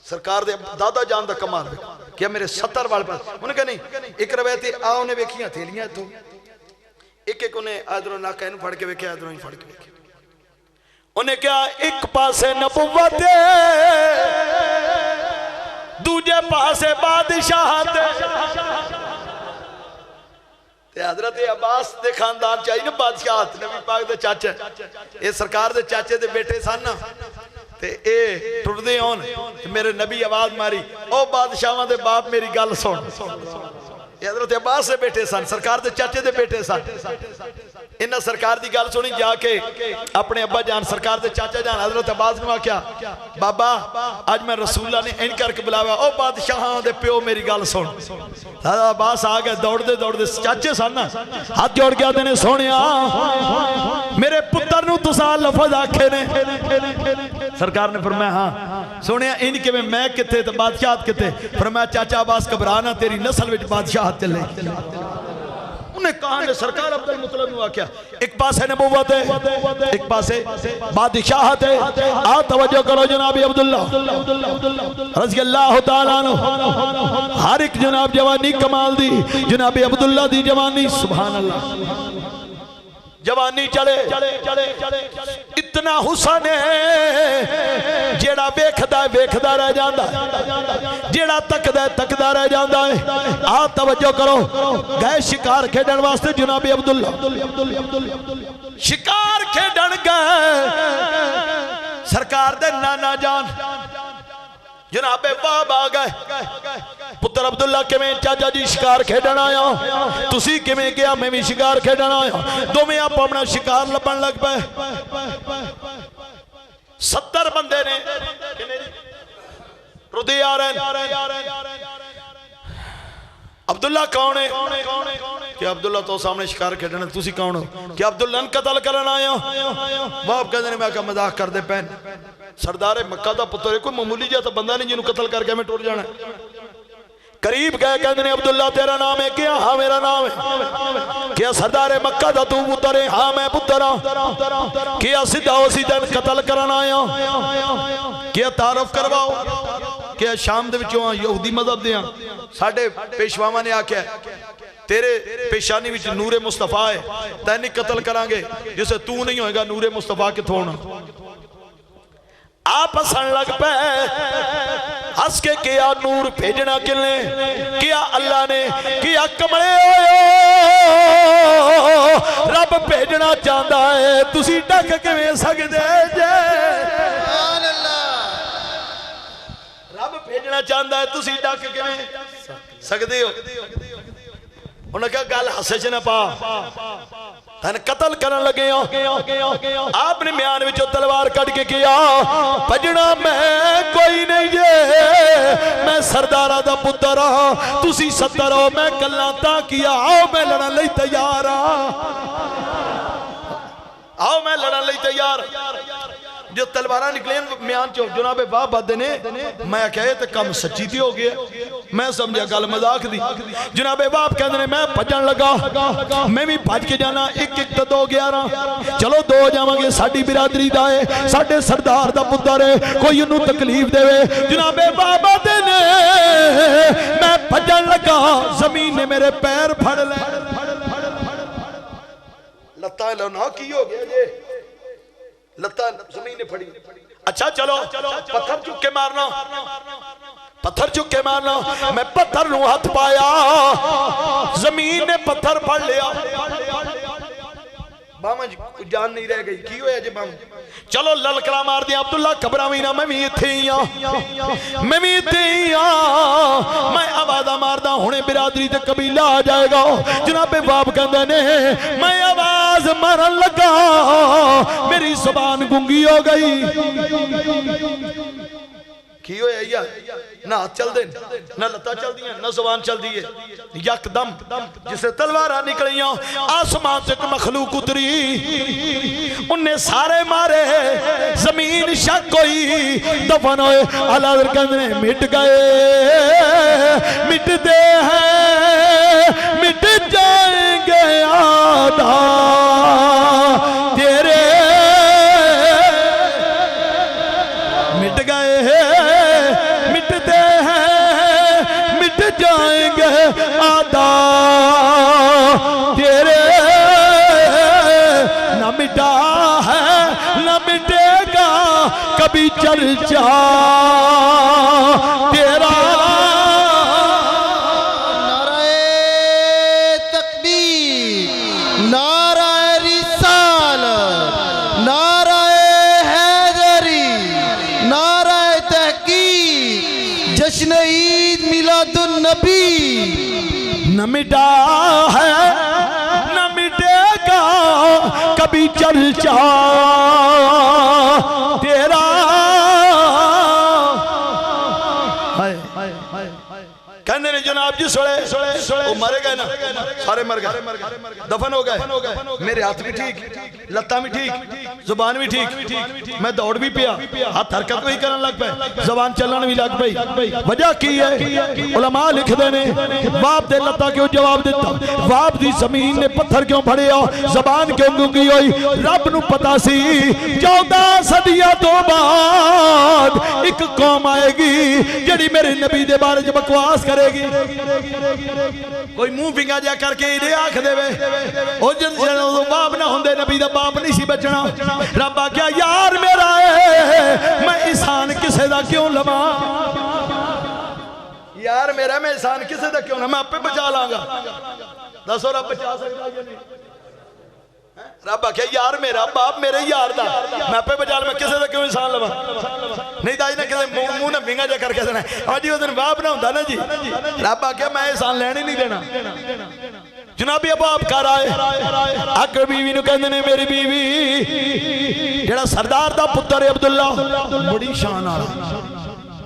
A: سرکار دے دادا جان دا کمال کیا میرے ستر والے پاس انہیں کہا نہیں ایک روایتی انہیں ویکھیاں تھیلیاں تو ایک انہیں آدھروں ناکہ انہیں پھڑ کے ویکھے آدھروں انہیں پھڑ کے ویکھے انہیں کہا ایک پاسے نبوت دوجے پاسے بادشاہت تے حضرت عباس دے خاندان چاہیے نا بادشاہت نبی پاک دے چاچے اے سرکار دے چاچے دے بیٹے سن نا تے اے ٹر دے ہون میرے نبی آواز ماری او بادشاہاں دے باپ میری گل سن یہ حضرت عباس سے بیٹے سن سرکار دے چاچے دے بیٹے سن انہاں سرکار دی گل سنی جا کے اپنے ابا جان سرکار دے چاچا جان حضرت عباس نے کیا بابا آج میں رسول اللہ نے ان کر کے بلاوا او بادشاہاں دے پیو میری گل سن حضرت عباس آگئے دوڑ دے چاچے سن ہاتھ جوڑ گیا دینے سونیا میرے پتر نو تسا لفظ آکھے نے سرکار نے فرمایا ہاں سونیا ان کے میں کتے تو بادشاہت کتے فرمایا چاچا عباس گھبرانا تیری نسل وچ بادشاہت چلے انہیں کہا نے سرکار عبد المطلب نے کیا ایک پاس ہے نبوت ہے ایک پاس ہے بادشاہت ہے توجہ کرو جناب عبداللہ رضی اللہ تعالیٰ عنہ ہر ایک جناب جوانی کمال دی جناب عبداللہ دی جوانی سبحان اللہ جوانی چلے اتنا حسن ہے جیڑا ویکھدا رہ جاندا ہے جیڑا تکدا رہ جاندا ہے توجہ کرو گئے شکار کھیڈن واسطے جناب عبداللہ شکار کھیڈن گئے سرکار دے نانا جان جناب باب آ گئے پتر عبداللہ کے میں چاچا جی شکار کھیڈن آیا تسی کے میں گیا میں بھی شکار کھیڈن آیا دو میں آپ اپنا شکار لبن لگ پائے 70 بندے نے ردی آ رہے ہیں عبداللہ کون ہے کہ عبداللہ تو سامنے شکار کھیڈن ہے تسی کون ہو کہ عبداللہ قتل کرن آیا باپ کہتے ہیں میں کہا مذاق کر دے پہن سردار مکہ دا پتر ہے کوئی معمولی جاتا بندہ نہیں جنہوں قتل کر کے میں ٹور جانا ہے قریب گئے کہتے ہیں عبداللہ تیرا نام ہے کیا ہاں میرا نام ہے کیا سردار مکہ دا تو پتر ہے ہاں میں پتر ہاں کیا سدھا ہو سیدھا قتل کرن آیا کیا تعارف کرواؤ کیا شام دے وچوں یہودی مذہب دیاں ساڑھے پیشواما نے آکیا تیرے پیشانی وچ نور مصطفیٰ ہے تینی قتل کرانگے جسے تو نہیں ہوئے گا نور مصطفیٰ کے تھوڑنا آپ ہسن لگ پے ہس کے کیا نور بھیجنا کنے کیا اللہ نے کیا کمڑے رب بھیجنا چاہتا ہے تسی ڈک کیویں سکدے جے رب بھیجنا چاہتا ہے تسی ڈک کیویں سکدے ہو انہوں نے کہا گل ہسے چ نہ پا تن قتل کرن لگے ہو آپ نے میان وچوں تلوار کٹ کے کیا بجنا میں کوئی نہیں جے میں سردارہ دا پتر ہاں تسی 70 ہو میں گلاں تاں کیا آؤ میں لڑن لئی تیار ہاں آؤ میں لڑن لئی تیار جو تلوارہ نکلیں میان چو جناب باپ بات دینے میں کہے تو کم سچی تھی ہو گیا میں سمجھا گل مذاق دی جناب باپ کہہ دینے میں بھجن لگا میں بھی بھج کے جانا ایک تو 2 11 چلو 2 جاواں گے ساڈی برادری دا ہے ساڈے سردار دا پتر ہے کوئی انہوں تکلیف دے جناب باپ دینے میں بھجن لگا زمین نے میرے پیر پھڑ لے لتا لونا کی ہو گیا جے لتا زمین نے پھڑی اچھا چلو پتھر چک کے مارنا پتھر چک کے مارنا میں پتھر نو ہاتھ پایا زمین نے پتھر پھڑ لیا باما جان نہیں رہ گئی کی ہویا جی باما چلو للکرا مار دیا عبداللہ کبراوینا میں بھی تھے ہی میں بھی تھے ہی میں آوازہ ماردہ ہونے برادری تے قبیلہ آ جائے گا جناب باپ کہندے نے میں آواز مارن لگا میری زبان گنگی ہو گئی کی ہویا یا نہ ہاتھ چل دیں نہ لتا چل دیں نہ زبان چل دیئے یک دم جسے تلوارہ نکلیاں آسمان سے مخلوق اتری انہیں سارے مارے زمین شک ہوئی دفن ہوئے اللہ در کندنے مٹ گئے مٹتے ہیں مٹ جائیں گے آدھا تیرے مٹ گئے مٹتے ہیں مٹ جائیں گے آدھا تیرے نہ مٹا ہے نہ مٹے گا کبھی چرچا تیرا
B: نعرہ تکبیر نعرہ رسالت نعرہ حیدری نعرہ تحقیق جشن عید میلاد النبی
A: نہ مٹا ہے نہ مٹے گا کبھی چرچا تیرا کہنے نے جناب جی سوڑے وہ مرے گئے نا سارے مر گئے دفن ہو گئے میرے ہاتھ بھی ٹھیک لتا بھی ٹھیک زبان بھی ٹھیک میں دوڑ بھی پیا ہاتھ حرکت بھی کرن لگ پہ زبان چلن بھی لگ پئی وجہ کی ہے علماء لکھ دینے باپ دے لتا کیوں جواب دیتا باپ دی زمین نے پتھر کیوں پھڑے ہو زبان کیوں گنگی ہوئی رب نو پتا سی 14 صدیہ تو بعد ایک قوم آئے گی جڑی میرے نبی دے بارے جو بکواس کرے گی کوئی منہ پھنگا جا کر کے ادھے آنکھ دے وے او جن باپ نہ ہوندے نبی دا باپ نہیں سی بچنا رب آکیا یار میرا ہے میں احسان کسے دا کیوں لما یار میرا میں احسان کسے دا کیوں لما میں آپ پہ بچا لانگا دسو رب بچا سکتا ہے رب آکیا یار میرا باپ میرے یار دا میں آپ پہ بچا لما کسے دا کیوں احسان لما نہیں دائی نہ کسے منہ نہ بھینگا جا کر کے سنا اور جی وہ دن باپ نہ ہوندہ نا جی رب آکیا میں احسان لینے نہیں دینا جنابی ابو آپ کر آئے اکر بیوی نو کہندے نے میری بیوی جڑا سردار دا پتر عبداللہ بڑی شان آرہا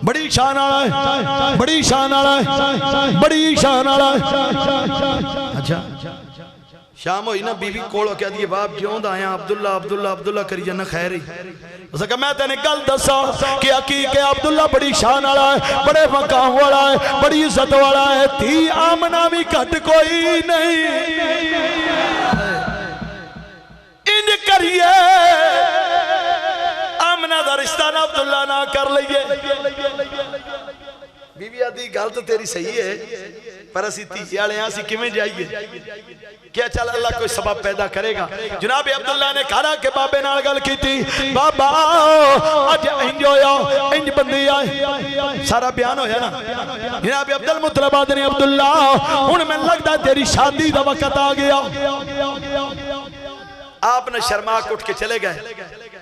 A: بڑی شان آرہا ہے بڑی شان آرہا ہے بڑی شان آرہا ہے اچھا شام ہوئی نا بی بی کوڑو کیا دیئے باپ جیوں دا آیا عبداللہ عبداللہ عبداللہ کری جنہ خیری اس نے کہا میں تینے گل دسا کہ حقیقی عبداللہ بڑی شان والا ہے بڑے مقام والا ہے بڑی عزت والا ہے تھی آمنہ بھی کٹ کوئی نہیں انج کریے آمنہ دا رشتہ نہ عبداللہ نہ کر لئیے بی بی آدھی گل تو تیری صحیح ہے پر اسی تیسے آلے ہاں سی کمیں جائیے کیا چل اللہ کوئی سبب پیدا کرے گا. جناب عبداللہ نے کہا کہ بابے نال گل کی تھی بابا اج انج ہویا انج بندی آئے سارا بیان ہویا نا. جناب عبد المطلب آدھنے عبداللہ ہن میں لگتا تیری شادی دا وقت آ گیا. آپ نے شرماک اٹھ کے چلے گئے.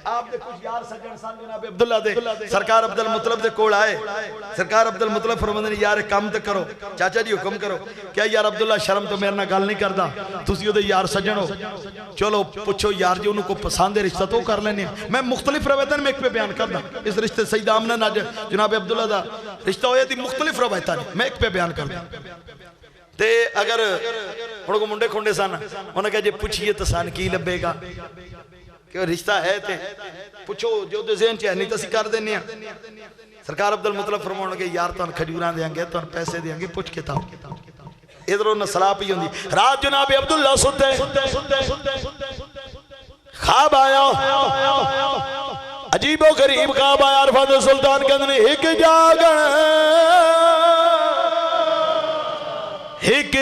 A: آپ نے کچھ یار سجن سان جناب عبداللہ دے سرکار عبد المطلب دے کول آئے. سرکار عبد المطلب فرماندے نے یار کام تے کرو چاچا جی حکم کرو. کیا یار عبداللہ شرم تو میرے نال گل نہیں کردا تسی او دے یار سجن ہو چلو پوچھو یار جی انہوں کو پسند ہے رشتہ تو کر لینے. میں مختلف روایتاں میں ایک پہ بیان کردا اس رشتے سید آمنہ ناج جناب عبداللہ دا رشتہ ہویا دی مختلف روایتاں میں ایک پہ بیان کردا. تے اگر ہن کو منڈے کھنڈے سن انہاں کہا جی پوچھئے تو سان کی لبے گا کہ رشتہ ہے تے پوچھو جو دے ذہن چاہے نہیں تو اسی کر دینے ہیں. سرکار عبد المطلب فرماؤں گے یار تو کھجوراں دیاں گے تو پیسے دیاں گے پوچھ کے تھا ادھروں نہ صلاح پی ہوندی. رات جناب عبداللہ ستے خواب آیا عجیب و غریب خواب آیا. عرفات سلطان کے اندر ایک جاگن ایک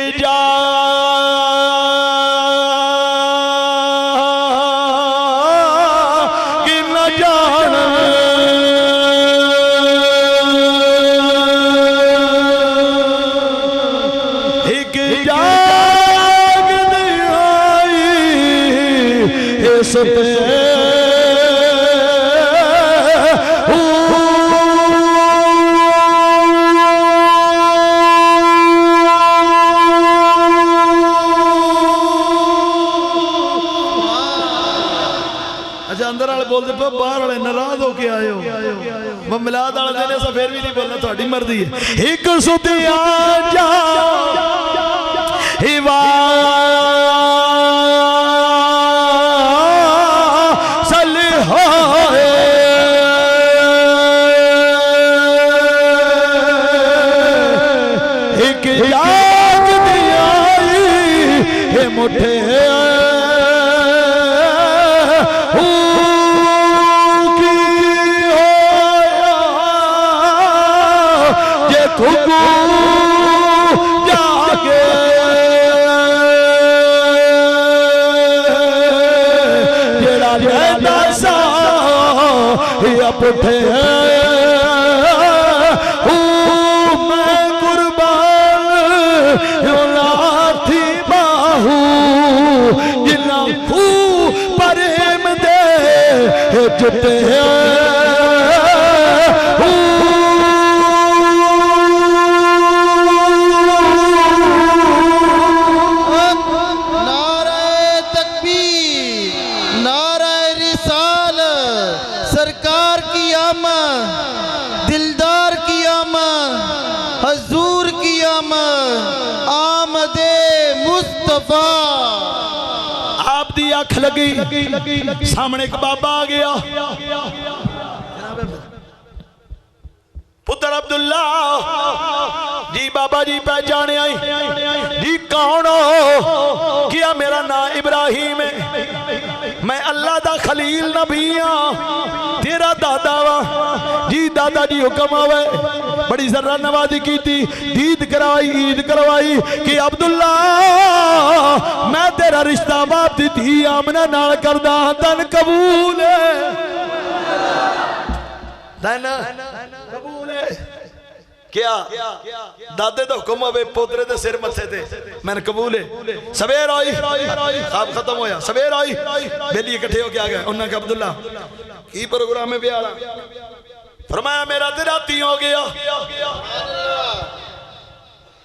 A: باہر والے ناراض ہو کے آئے ہو ملاد والے دینے سے پھر بھی نہیں بولنا تھوڑی مردی ہے. ایک ستیا جا ہیوا صلح ایک یاد دیا مٹھے پٹھے میں قربان اولاد تھی باہو جنہ خو پریم دے جتے آپ دی آنکھ لگی سامنے ایک بابا آ گیا. پتر عبداللہ جی بابا جی پہچانے آئی جی کون ہو؟ کیا میرا نام ابراہیم ہے میں اللہ دا خلیل نبی ہاں تیرا دادا وا جی دادا جی حکم ہوئے بڑی ذرہ نوازی کی تھی دید کروائی عید کروائی کہ عبداللہ میں تیرا رشتہ باپ دی تھی آمنہ نال کردہ دن قبول ہے دن قبول ہے. کیا دادے تو حکم ہوئے پوترے دے سر متھے تھے میں نے قبول ہے. سویر آئی خواب ختم ہویا سویر آئی بیلی اکٹھے ہو کے آگئے انہوں نے کہا عبداللہ کی پروگرام میں بھی آڑا فرمایا میرا دے راتی ہو گیا.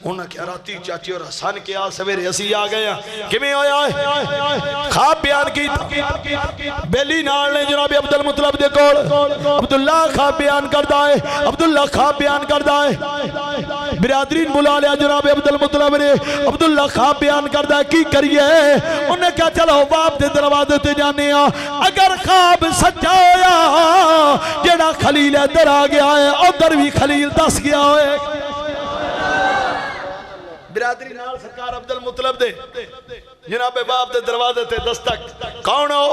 A: انہوں نے کہا راتی چاچی اور حسن کیا سویرے اسی آگئے ہیں کمی ہویا ہے خواب بیان کی بیلی نال نے جناب عبد المطلب دے کول عبداللہ خواب بیان کردہ ہے عبداللہ خواب بیان کردہ ہے برادرین بلا لیا جناب عبد المطلب نے عبداللہ خواب بیان کردہ ہے کی کریے انہوں نے کہا چلو باپ دے دروازے تے جانے ہیں اگر خواب سچا ہویا جیڑا خلیل ادھر آ گیا ہے ادھر بھی خلیل دس گیا ہے. برادری نال سرکار عبد المطلب دے جناب باپ دے دروازے تے دستک کون ہو؟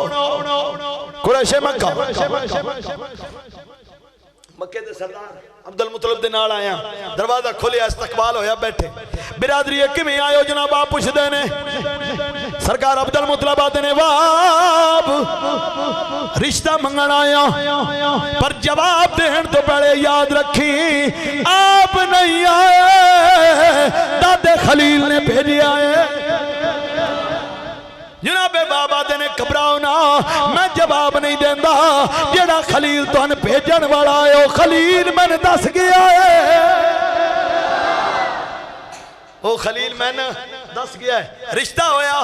A: قریش مکہ مکے دے سردار عبد المطلب دے نال آیا دروازہ کھولیا استقبال ہویا بیٹھے برادری کیویں آئے ہو جناب آپ پوچھدے نے سرکار عبد المطلب آتے نے واب رشتہ منگن آیا پر جواب دین تو پہلے یاد رکھی آپ نہیں آئے دادے خلیل نے بھیجے آئے جناب بابا دینے گھبراؤ نا میں جواب نہیں دیندہ جڑا خلیل تو ان بھیجن والا ہے او خلیل میں نے دس گیا ہے او خلیل میں نے دس گیا ہے رشتہ ہویا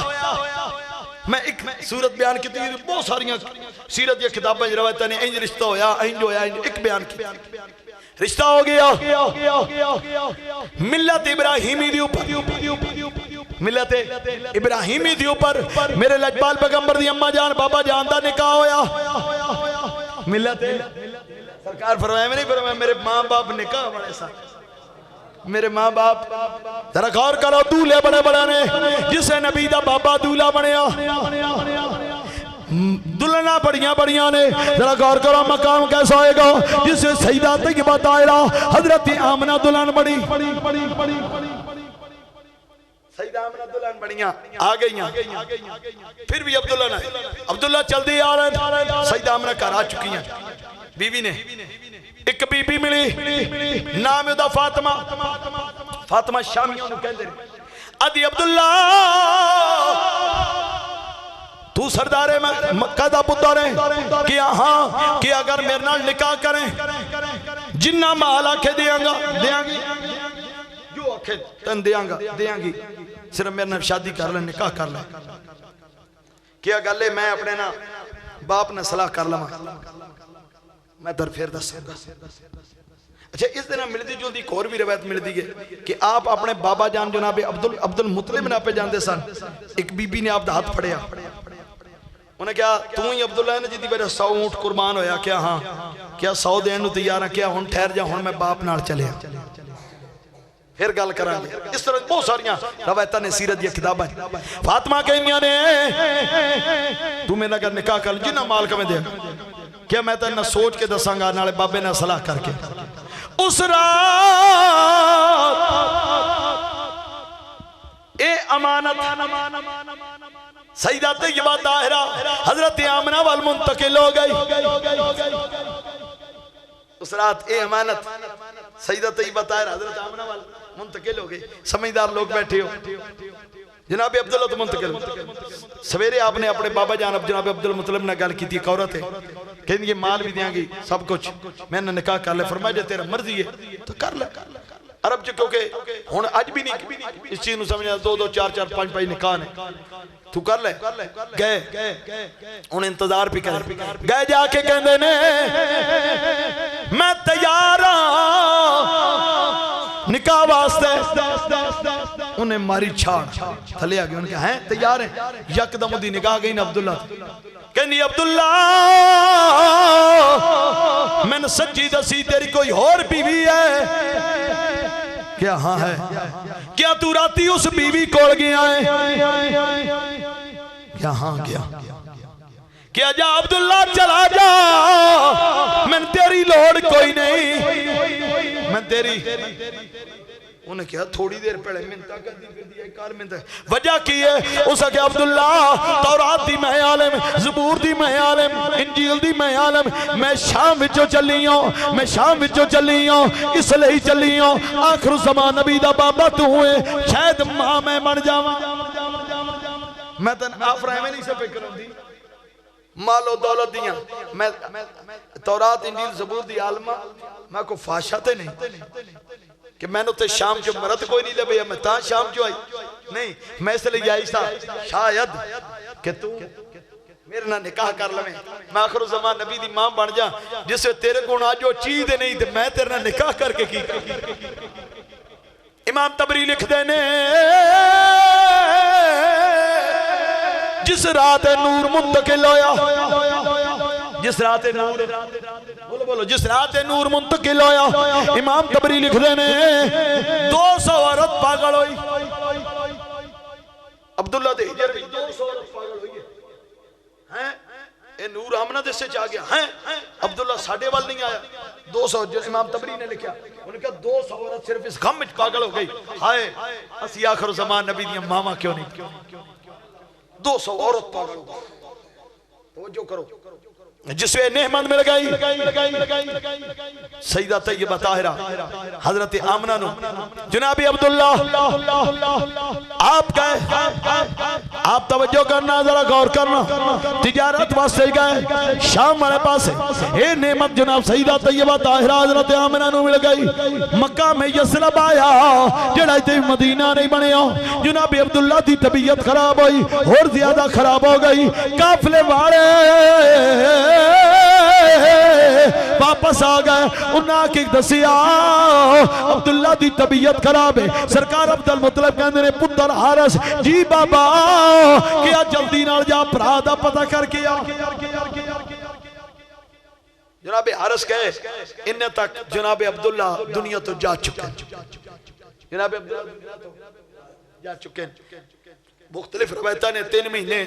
A: میں ایک صورت بیان کی تھی بہت ساریاں سیرت یا کتابیں روایتیں نے انج رشتہ ہویا انج ہویا ایک بیان کی رشتہ ہو گیا ملت ابراہیمی دی اوپر ملت ابراہیمی دی اوپر میرے لجپال پیغمبر دی اماں جان بابا جان دا نکاح ہویا ملت سرکار فرمایا میں نہیں فرمایا میرے ماں باپ نکاح بڑے ساتھ میرے ماں باپ ذرا غور کرو دولے بڑے بڑے نے جسے نبی دا بابا دولا بنیا دلنا بڑیاں بڑیاں نے ذرا غور کرو مقام کیسا ہوئے گا جسے سیدہ طیبہ طاہرہ حضرت آمنہ دلن بڑی سیدہ آمنہ دلن بڑیاں آ گئیاں پھر بھی عبداللہ چل دی آ رہے ہیں سیدہ آمنہ کر آ چکی ہیں بیوی نے ایک بی بی ملی نام دا فاطمہ فاطمہ شامیوں نے کہہ دے ادھی عبداللہ تو سردار مکہ دا پتر ہے کہ ہاں کہ اگر میرے نال نکاح کریں جنہ مال آکھے دیاں گی جو آکھے تن دیاں گی صرف میرے نال شادی کر لیں نکاح کر لیں کیا گلے میں اپنے نا باپ نے صلاح کر لما میں در پھر دس اچھا اس دن ملتی جو دی اور بھی روایت مل دی ہے کہ آپ اپنے بابا جان جناب عبد المطلب نے پہ جاندے سن ایک بی بی نے آپ دا ہاتھ پھڑیا انہیں کیا تو ہی عبداللہ نے جیدی میرے 100 اونٹ قربان ہویا کیا ہاں کیا 100 دین نو تیار ہیں کیا ہن ٹھہر جا ہن میں باپ نال چلے پھر گل کریں گے اس طرح بہت ساریاں روایتاں نے سیرت یا کتابیں فاطمہ کہنیاں نے تو میں نگر نکاح کر جنہ مال کا میں دے کیا میں تنہ سوچ کے دساں گا نالے بابے نے صلاح کر کے اس رات اے امانت سیدہ طیبہ طاہرہ حضرت آمنہ والمنتقل ہو گئی اس رات اے امانت سیدہ طیبہ طاہرہ حضرت آمنہ والمنتقل ہو گئی سمجھدار لوگ بیٹھے ہو جناب عبداللہ تو منتقل سویرے آپ نے اپنے بابا جان جناب عبد المطلب نے گل کی تھی ایک عورت ہے کہیں یہ مال بھی دیاں گی سب کچھ میں نے نکاح کر لے فرمایا جے تیرا مرضی ہے تو کر لے عرب جو کیونکہ ہون آج بھی نہیں اس چیز نو سمجھنا 2 2 4 4 5 5 نکاح نے تو کر لے گئے انہیں انتظار بھی کرے گئے جا کے کہندے نے میں تیار نکاح واسطے انہیں ماری چھاڑ تھلے آگئے انہیں کہا ہیں تیار ہیں یک دم دی نکاح گئی نا عبداللہ کہنی عبداللہ میں نے سچی دسی تیری کوئی اور بیوی ہے کیا ہاں ہے کیا تو راتی اس بیوی کوڑ گیا ہے کیا ہاں گیا کیا جا عبداللہ چلا جا میں تیری لوڑ کوئی نہیں میں تیری انہیں کہا تھوڑی دیر پہلے منتہ کر دی پھر دیا کار منتہ وجہ کی ہے اسا کہ عبداللہ تورات دی میں عالم زبور دی میں عالم انجیل دی میں عالم میں شام وچو چلی ہوں میں شام وچو چلی ہوں اس لئے چلی ہوں آخر زمان نبی دا بابا تو ہوئے شاید ماں میں مر جاواں میں تن آفرائے میں نہیں سے فکر ہوں دی مال و دولت دیاں میں تورات انجیل زبور دی عالمہ میں کو فاشاتے نہیں کہ میں نے تے شام جو مرد کوئی نہیں لے میں تاں شام جو آئی نہیں میں اس لئے آئی سا شاید کہ تو میرے نہ نکاح کر لیں میں آخر زمان نبی دی ماں بن جا جسے تیرے کو نہ جو چیز نہیں تھے میں تیرے نہ نکاح کر کے کی امام تبری لکھ دینے جس رات نور منتقل ہویا جس رات نور بولو جس رات نور منتقل ہویا امام تبری لکھ دینے 200 عورت پاگل ہوئی عبداللہ دے ہجر بھی 200 عورت پاگل ہوئی ہے اے نور آمنہ دے سے چاہ گیا ہیں عبداللہ ساڑھے وال نہیں آیا 200 جو امام تبری نے لکھا انہوں نے کہا 200 عورت صرف اس غم میں پاگل ہو گئی ہائے اسی آخر زمان نبی دیا ماما کیوں نہیں 200 عورت پاگل ہو گئی توجہ کرو جس میں نعمت مل گئی سیدہ طیبہ طاہرہ حضرت آمنہ نو جناب عبداللہ آپ گئے آپ توجہ کرنا ذرا غور کرنا تجارت واسطے گئے شام والے پاس اے نعمت جناب سیدہ طیبہ طاہرہ حضرت آمنہ نو مل گئی مکہ میں یسرب آیا جڑا تے مدینہ نہیں بنے ہو جناب عبداللہ دی طبیعت خراب ہوئی اور زیادہ خراب ہو گئی قافلے والے واپس آ گئے انہاں کی دسیا عبداللہ دی طبیعت خراب ہے سرکار عبدالمطلب کہندے نے پتر حارس جی بابا کیا جلدی نال جا بھرا دا پتہ کر کے آ جناب حارس کہے انہیں تک جناب عبداللہ دنیا تو جا چکے جناب عبداللہ دنیا تو جا چکے مختلف روایتہ نے 3 مہینے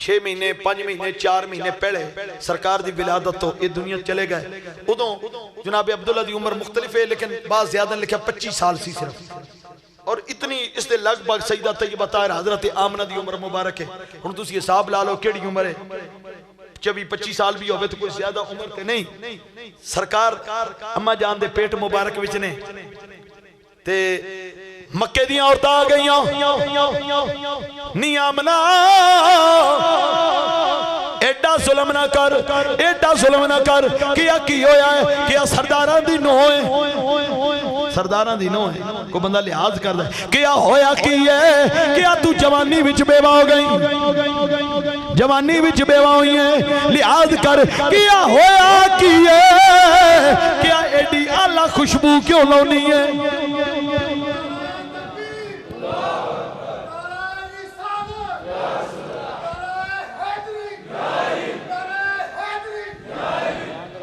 A: 6 مہینے 5 مہینے 4 مہینے پہلے سرکار دی ولادت تو یہ دنیا چلے گئے ادوں جناب عبداللہ دی عمر مختلف ہے لیکن بعض زیادہ نے لکھا 25 سال سی صرف اور اتنی اس دے لگ بھگ سیدہ طیبہ طاہرہ حضرت آمنہ دی عمر مبارک ہے ہن تسی حساب لا لو کیڑی عمر ہے 24-25 سال بھی ہوئے تو کوئی زیادہ عمر تے نہیں سرکار اما جان دے پیٹ مبارک وچ نے تے مکے دیاں عورتاں آ گئیاں نی آمنہ ایڈا ظلم نہ کر ایڈا ظلم نہ کر کیا کی ہویا ہے کیا سرداراں دی نو ہے سرداراں دی نو ہے کو بندہ لحاظ کر دے کیا ہویا کی ہے کیا تو جوانی وچ بیوہ ہو گئی جوانی وچ بیوہ ہوئی ہے لحاظ کر کیا ہویا کی ہے کیا ایڈی اعلیٰ خوشبو کیوں لونی ہے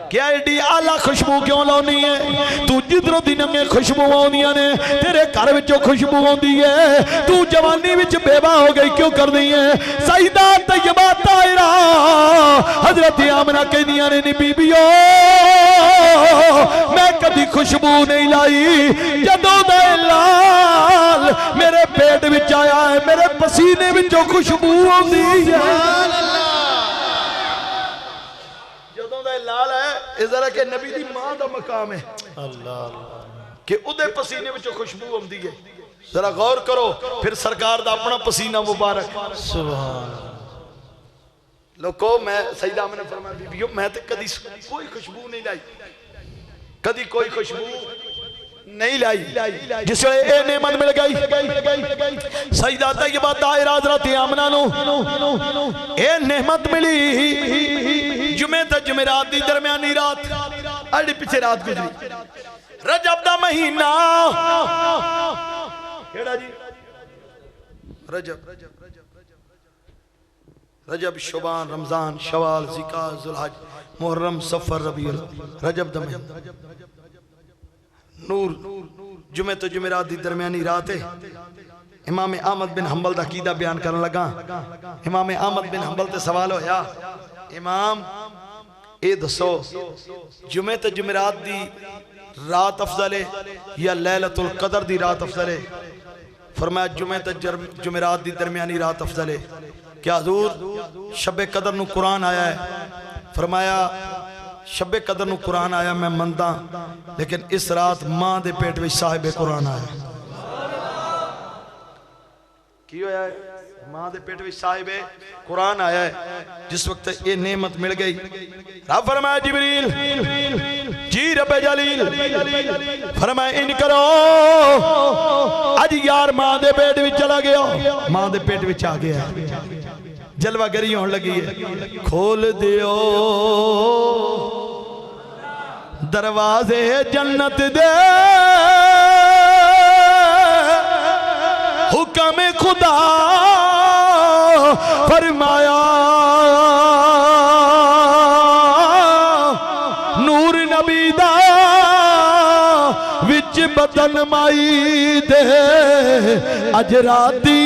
A: کیا ایڈی اعلیٰ خوشبو کیوں لونی ہے تو جدروں دنوں میں خوشبو ہوندیاں نے تیرے گھر وچوں خوشبو ہوندی ہے تو جوانی وچ بیوہ ہو گئی کیوں کر دی ہے سیدہ طیبہ طاہرہ حضرت آمنہ کہندیاں نے بی بیو میں کبھی خوشبو نہیں لائی جدوں دا لال میرے پیٹ وچ آیا ہے میرے پسینے وچوں خوشبو ہوندی ہے لال ہے اس طرح کہ نبی دی ماں دا مقام ہے کہ ادھے پسینے میں جو خوشبو ہوندی ہے ذرا غور کرو پھر سرکار دا اپنا پسینہ مبارک سبحان لوگو میں سیدہ آمنہ فرمایا بی بیو میں تے کدی کوئی خوشبو نہیں لائی کدی کوئی خوشبو نہیں لائی جس وقت اے نعمت مل گئی سیدہ طیبہ طاہرہ حضرت آمنہ نو اے نعمت ملی جمعہ تا جمعرات دی درمیانی رات اڑی پیچھے رات گزری رجب دا مہینہ کیڑا جی رجب شعبان رمضان شوال ذوالحجہ ذوالحج محرم صفر ربیع رجب دا مہینہ نور جمعہ تو جمعرات دی درمیانی رات ہے امام احمد بن حنبل دا عقیدہ بیان کرنے لگا امام احمد بن حنبل تے سوال ہویا امام اے دسو جمعہ تے جمعرات دی رات افضل ہے یا لیلۃ القدر دی رات افضل ہے فرمایا جمعہ تے جمعرات دی درمیانی رات افضل ہے کیا حضور شب قدر نو قرآن آیا ہے فرمایا شب قدر نو قرآن آیا میں مندہ لیکن اس رات ماں دے پیٹ وچ صاحب قرآن آیا کیوں آیا ہے ماں دے پیٹ وچ صاحب قرآن آیا ہے جس وقت یہ نعمت مل گئی رب فرمایا جبریل جی رب جلیل فرمایا ان کرو اج یار ماں دے پیٹ وچ چلا گیا ماں دے پیٹ وچ آ گیا جلوہ گری ہون لگی ہے کھول دیو دروازے جنت دے حکم خدا فرمایا نور نبی دا وچ بدن مائی دے اج راتی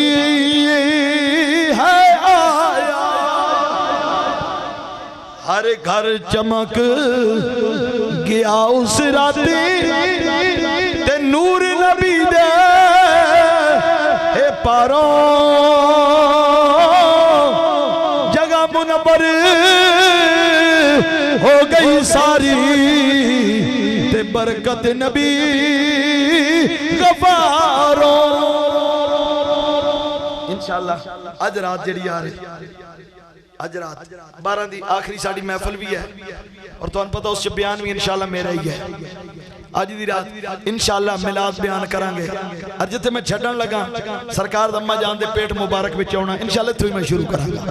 A: ہے آیا ہر گھر چمک گیا اس راتے تے نور نبی دے اے پاروں جگہ منور ہو گئی ساری تے برکت نبی غفاروں انشاءاللہ اج رات جڑی آ رہی اج رات 12 دی آخری ساڑی محفل بھی ہے اور تو ان پتہ اس سے بیان بھی انشاءاللہ میرا ہی ہے آج دی رات انشاءاللہ میلاد بیان کرانگے اور جتے میں چھڑن لگا سرکار دمہ جان دے پیٹ مبارک بچ ہونا انشاءاللہ تو ہی میں شروع کرانگا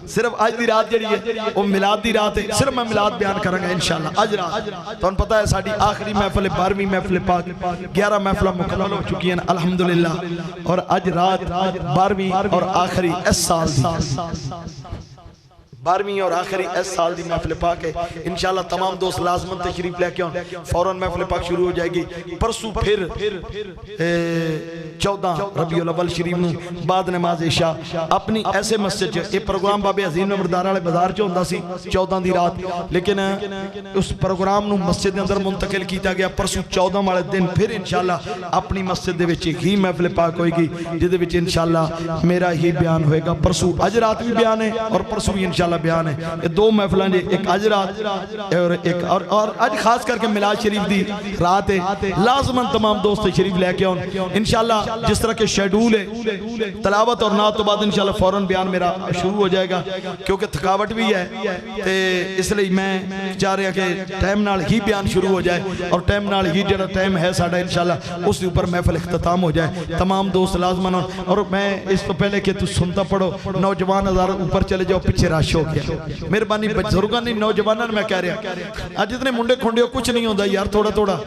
A: صرف آج دی رات جڑی ہے وہ میلاد دی رات ہے صرف میں میلاد بیان کرانگا انشاءاللہ آج رات تو ان پتہ ہے ساڑی آخری محفل 12ویں محفل پاک 11 محفلہ مکمل ہو چکی ہیں الحمدللہ اور آج رات 12ویں اور آخری اس سال دی 12ویں اور آخری اس سال دی محفل پاک ہے انشاءاللہ تمام دوست لازمن تشریف لے کے ہوں فوراں محفل پاک شروع ہو جائے گی پرسو پھر 14 ربیع الاول شریف نو بعد نماز عشاء اپنی ایسے مسجد یہ پروگرام بابے عظیم نمبردار والے بازار چ ہوندا سی 14 دی رات لیکن اس پروگرام نو مسجد دے اندر منتقل کیتا گیا پرسو 14 والے دن پھر انشاءاللہ اپنی مسجد دے وچ ہی محفل پاک ہوئے گی جدے وچ انشاءاللہ میرا ہی بیان ہوئے گا پرسو اج رات بھی بیان ہے اور پرسو بھی انشاءاللہ بیان ہے یہ دو محفلیں جی ایک اج رات اور اج خاص کر کے میلاد شریف دی رات ہے لازماً تمام دوست شریف لے کے ہوں انشاءاللہ جس طرح کے شیڈول ہے تلاوت اور نعت تو بعد انشاءاللہ فوراً بیان میرا شروع ہو جائے گا کیونکہ تھکاوٹ بھی ہے اس لئے میں چاہ رہا کہ ٹائم نال ہی بیان شروع ہو جائے اور ٹائم نال ہی جڑا ٹائم ہے ساڑھا انشاءاللہ اس اوپر محفل اختتام ہو جائے تمام دوست لازماً اور میں اس تو پہلے کہ تو سنتا پڑھو نوجوان ہزار اوپر چلے جاؤ پیچھے راش ہو گیا مہربانی بزرگاں نہیں نوجوانوں میں کہہ رہا آج اتنے منڈے کھنڈے ہو کچھ نہیں ہوتا یار تھوڑا تھوڑا